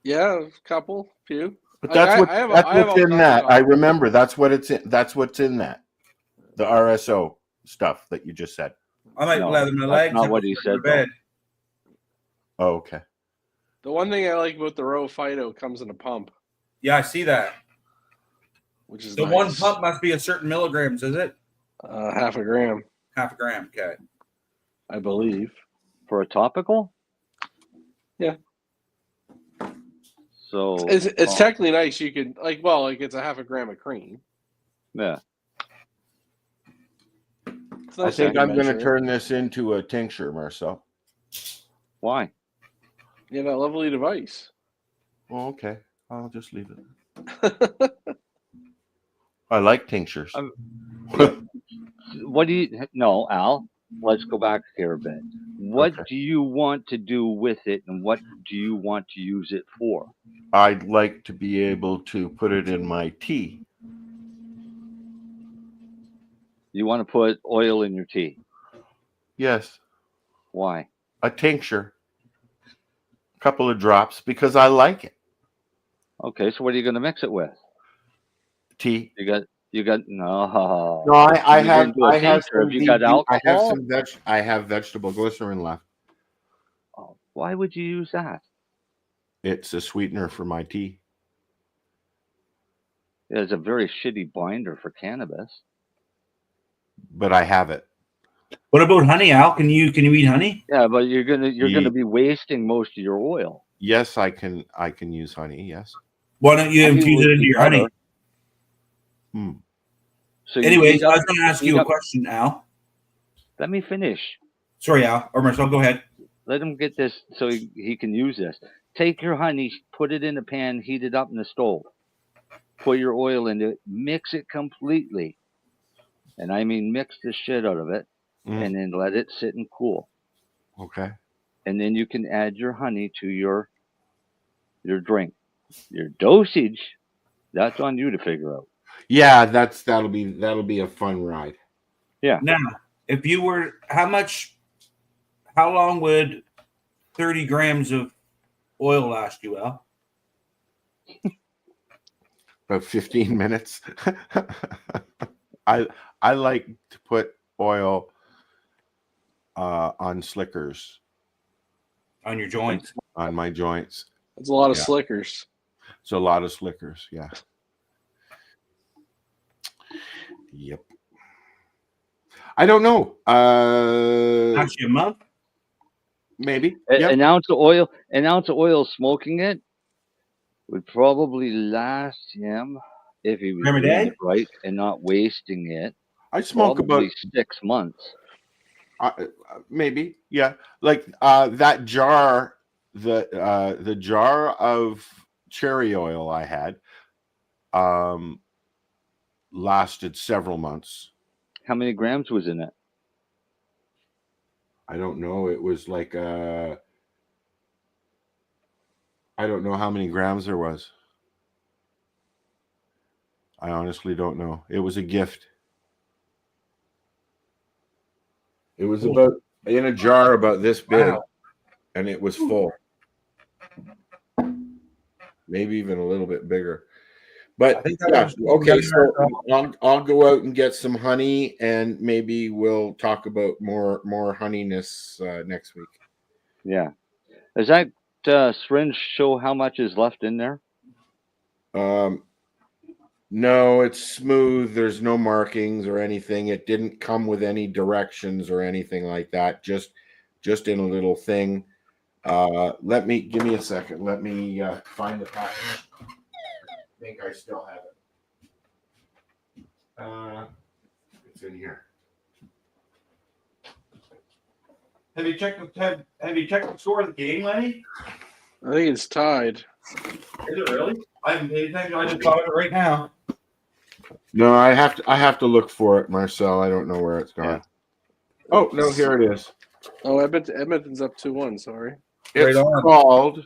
Yeah, a couple, few. But that's what's in that. I remember that's what's in that. The RSO stuff that you just said. I might lather my legs. Not what he said. Oh, okay. The one thing I like about the Rho Phyto comes in a pump. Yeah, I see that. Which is the nice. one pump must be a certain milligrams, is it? Half a gram. Half a gram, okay. I believe. For a topical? Yeah. So it's technically nice. You could it's a half a gram of cream. Yeah. I think I'm going to turn this into a tincture, Marcel. Why? You have that lovely device. Well, okay. I'll just leave it. I like tinctures. What do you... No, Al, let's go back here a bit. What do you want to do with it, and what do you want to use it for? I'd like to be able to put it in my tea. You want to put oil in your tea? Yes. Why? A tincture. A couple of drops because I like it. Okay, so what are you going to mix it with? Tea. You got no. No, I have some. You got alcohol. I have vegetable glycerin left. Oh, why would you use that? It's a sweetener for my tea. It's a very shitty binder for cannabis. But I have it. What about honey, Al? Can you eat honey? Yeah, but you're gonna be wasting most of your oil. Yes, I can use honey. Yes. Why don't you infuse it into your honey? So anyways, I was going to ask you a question, Al. Let me finish. Sorry, Al. Or Marcel, go ahead. Let him get this so he can use this. Take your honey, put it in a pan, heat it up in the stove. Put your oil into it, mix it completely. And I mean mix the shit out of it, and then let it sit and cool. Okay. And then you can add your honey to your drink. Your dosage, that's on you to figure out. Yeah, that'll be a fun ride. Yeah. Now, if you were, how long would 30 grams of oil last you, Al? About 15 minutes. I like to put oil on slickers. On your joints? On my joints. That's a lot of slickers. It's a lot of slickers, yeah. Yep. I don't know. Actually, a month? Maybe. An ounce of oil, smoking it would probably last him, if he was doing it right and not wasting it. I smoke probably about 6 months. Maybe, yeah. Like that jar, the jar of cherry oil I had, lasted several months. How many grams was in it? I don't know. It was like I don't know how many grams there was. I honestly don't know. It was a gift. It was about in a jar about this big, and it was full. Maybe even a little bit bigger. But yeah, okay. So I'll go out and get some honey, and maybe we'll talk about more honeyness next week. Yeah. Does that syringe show how much is left in there? No, it's smooth. There's no markings or anything. It didn't come with any directions or anything like that. Just in a little thing. Give me a second. Let me find the package. I think I still have it. It's in here. Have you checked the score of the game, Lenny? I think it's tied. Is it really? I haven't paid attention. I just thought of it right now. No, I have to look for it, Marcel. I don't know where it's gone. Yeah. Oh no, here it is. Oh, Edmonton's up 2-1. Sorry. It's called.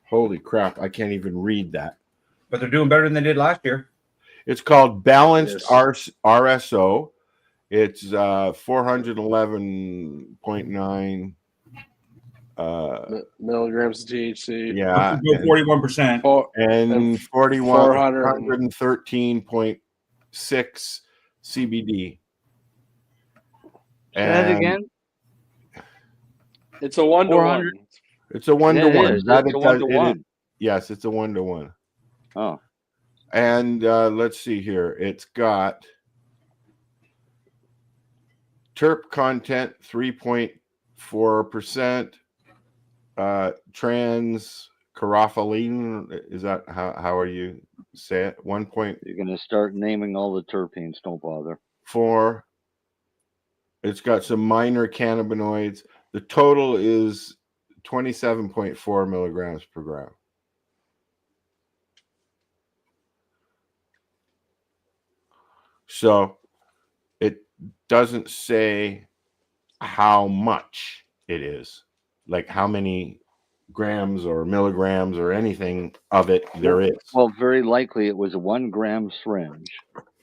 Holy crap! I can't even read that. But they're doing better than they did last year. It's called Balanced RSO. It's 411.9 milligrams of THC. Yeah, 41%, and 413.6 CBD. Say that again. It's a 1-to-1. It's a 1-to-1. Yes, it's a 1-to-1. Oh, and let's see here. It's got terp content 3.4%. Trans carotene, is that how are you say it? 1 point. You're gonna start naming all the terpenes. Don't bother. 4. It's got some minor cannabinoids. The total is 27.4 milligrams per gram. So it doesn't say how much it is, like how many grams or milligrams or anything of it there is. Well, very likely it was a 1 gram syringe.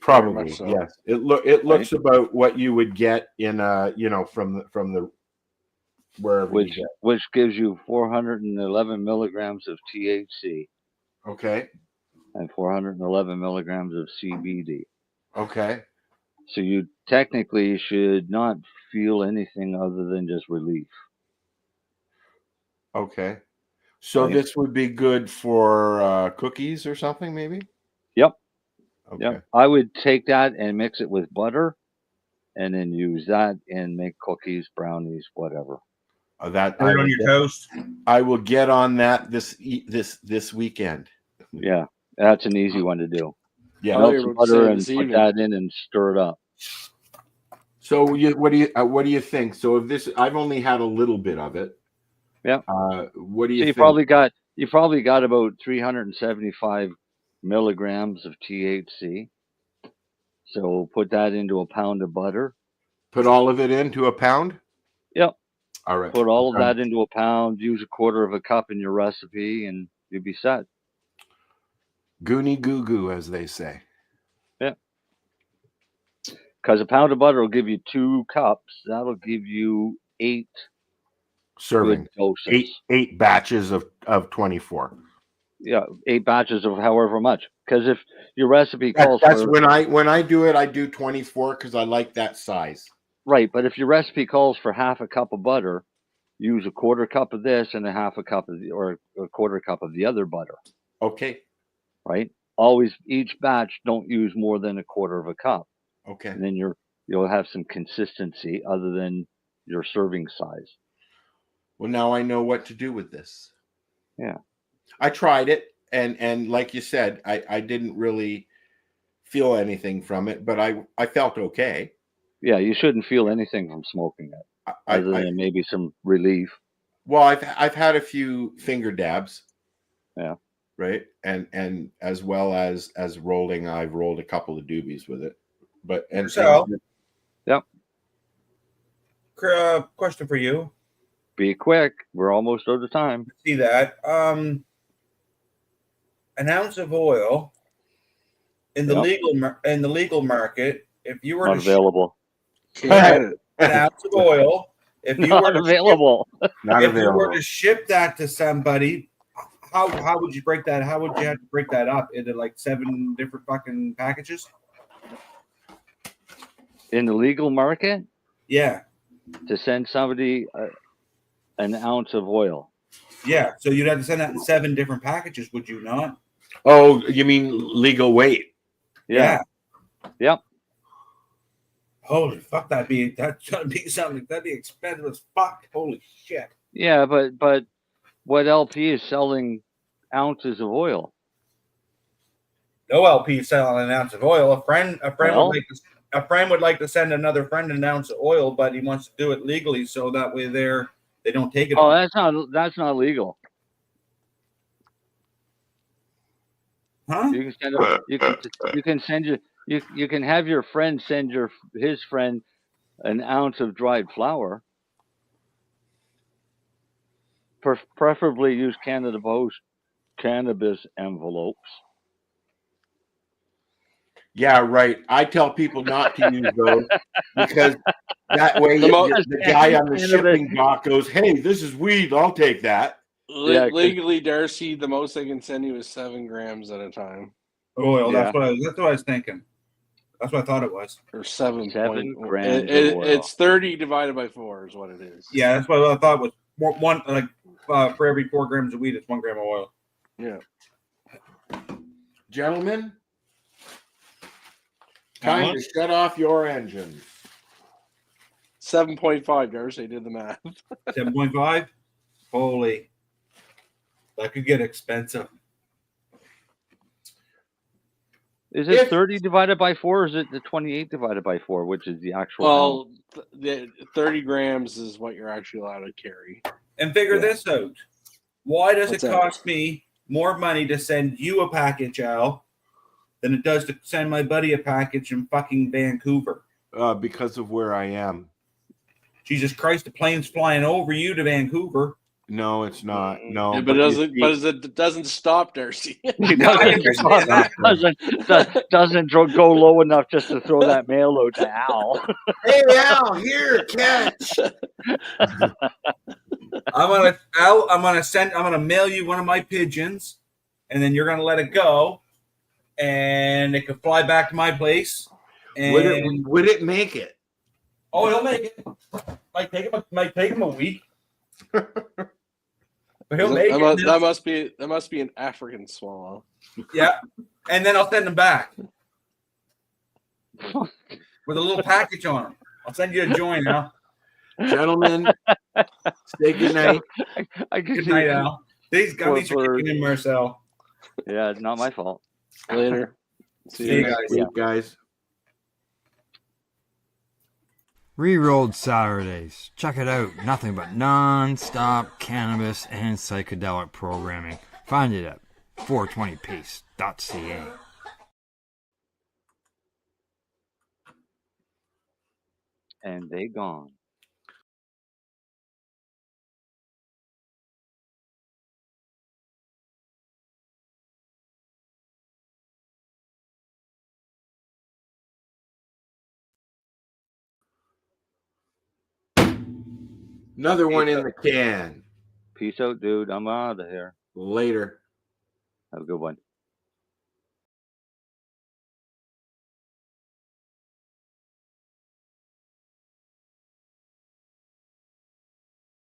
Probably, so. Yes. It looks about what you would get in from the wherever which gives you 411 milligrams of THC. Okay. And 411 milligrams of CBD. Okay. So you technically should not feel anything other than just relief. Okay. So this would be good for cookies or something, maybe? Yep. Okay. Yep. I would take that and mix it with butter and then use that and make cookies, brownies, whatever. Put it on your toast. I will get on that this weekend. Yeah, that's an easy one to do. Yeah, melt some butter and put that in and stir it up. So what do you think? So if this, I've only had a little bit of it. Yeah. What do you think? You probably got about 375 milligrams of THC. So put that into a pound of butter. Put all of it into a pound? Yep. All right. Put all of that into a pound. Use a quarter of a cup in your recipe, and you'll be set. Goonie goo goo, as they say. Yeah. Because a pound of butter will give you 2 cups. That'll give you 8 serving doses. 8 batches of 24. Yeah, 8 batches of however much. Because if your recipe calls for when I do it, I do 24 because I like that size. Right, but if your recipe calls for half a cup of butter, use a quarter cup of this and a quarter cup of the other butter. Okay. Right? Always, each batch, don't use more than a quarter of a cup. Okay. And then you'll have some consistency other than your serving size. Well, now I know what to do with this. Yeah. I tried it, and like you said, I didn't really feel anything from it, but I felt okay. Yeah, you shouldn't feel anything from smoking it, other than maybe some relief. Well, I've had a few finger dabs. Yeah. Right, and as well as rolling, I've rolled a couple of doobies with it. But and so, yep. Question for you. Be quick. We're almost out of time. See that? An ounce of oil in the legal market. If you were not available, an ounce of oil. If you not were available, you were to ship that to somebody, how would you break that? How would you have to break that up into like 7 different fucking packages? In the legal market? Yeah. To send somebody an ounce of oil. Yeah. So you'd have to send that in 7 different packages, would you not? Oh, you mean legal weight? Yeah. Yep. Holy fuck, that'd be something. That'd be expensive as fuck. Holy shit. Yeah, but what LP is selling ounces of oil? No LP selling an ounce of oil. A friend would like to send another friend an ounce of oil, but he wants to do it legally, so that way they don't take it. Oh, that's not legal. Huh? You can have your friend send his friend an ounce of dried flower. Preferably use Canada Post cannabis envelopes. Yeah, right. I tell people not to use those because that way the guy on the shipping dock goes, "Hey, this is weed. I'll take that." Legally, Darcy, the most they can send you is 7 grams at a time. Oil. Yeah. That's what I was thinking. That's what I thought it was. Or 7 grams. It's 30 divided by 4 is what it is. Yeah, that's what I thought was one for every 4 grams of weed, it's 1 gram of oil. Yeah. Gentlemen, time to shut off your engine. 7.5, Darcy did the math. 7.5? Holy. That could get expensive. Is it 30 divided by 4, or is it the 28 divided by 4, which is the actual? Well, the 30 grams is what you're actually allowed to carry. And figure this out. Why does it cost me more money to send you a package, Al, than it does to send my buddy a package in fucking Vancouver? Because of where I am. Jesus Christ, the plane's flying over you to Vancouver. No, it's not. No, yeah, but it doesn't stop, Darcy. It doesn't go low enough just to throw that mail out to Al. Hey, Al, here, catch. I'm gonna mail you one of my pigeons, and then you're gonna let it go, and it could fly back to my place. And would it make it? Oh, it'll make it. Might take him a week. But he'll make it. That must be an African swallow. Yeah, and then I'll send him back with a little package on him. I'll send you a joint, Al. Gentlemen, say good night. Good night, Al. These gummies are kicking in, Marcel. Yeah, it's not my fault. Later. See you guys. Yeah. Guys. Rerolled Saturdays. Check it out. Nothing but non-stop cannabis and psychedelic programming. Find it at 420pace.ca. And they gone. Another one in the can. Peace out, dude. I'm out of here. Later. Have a good one.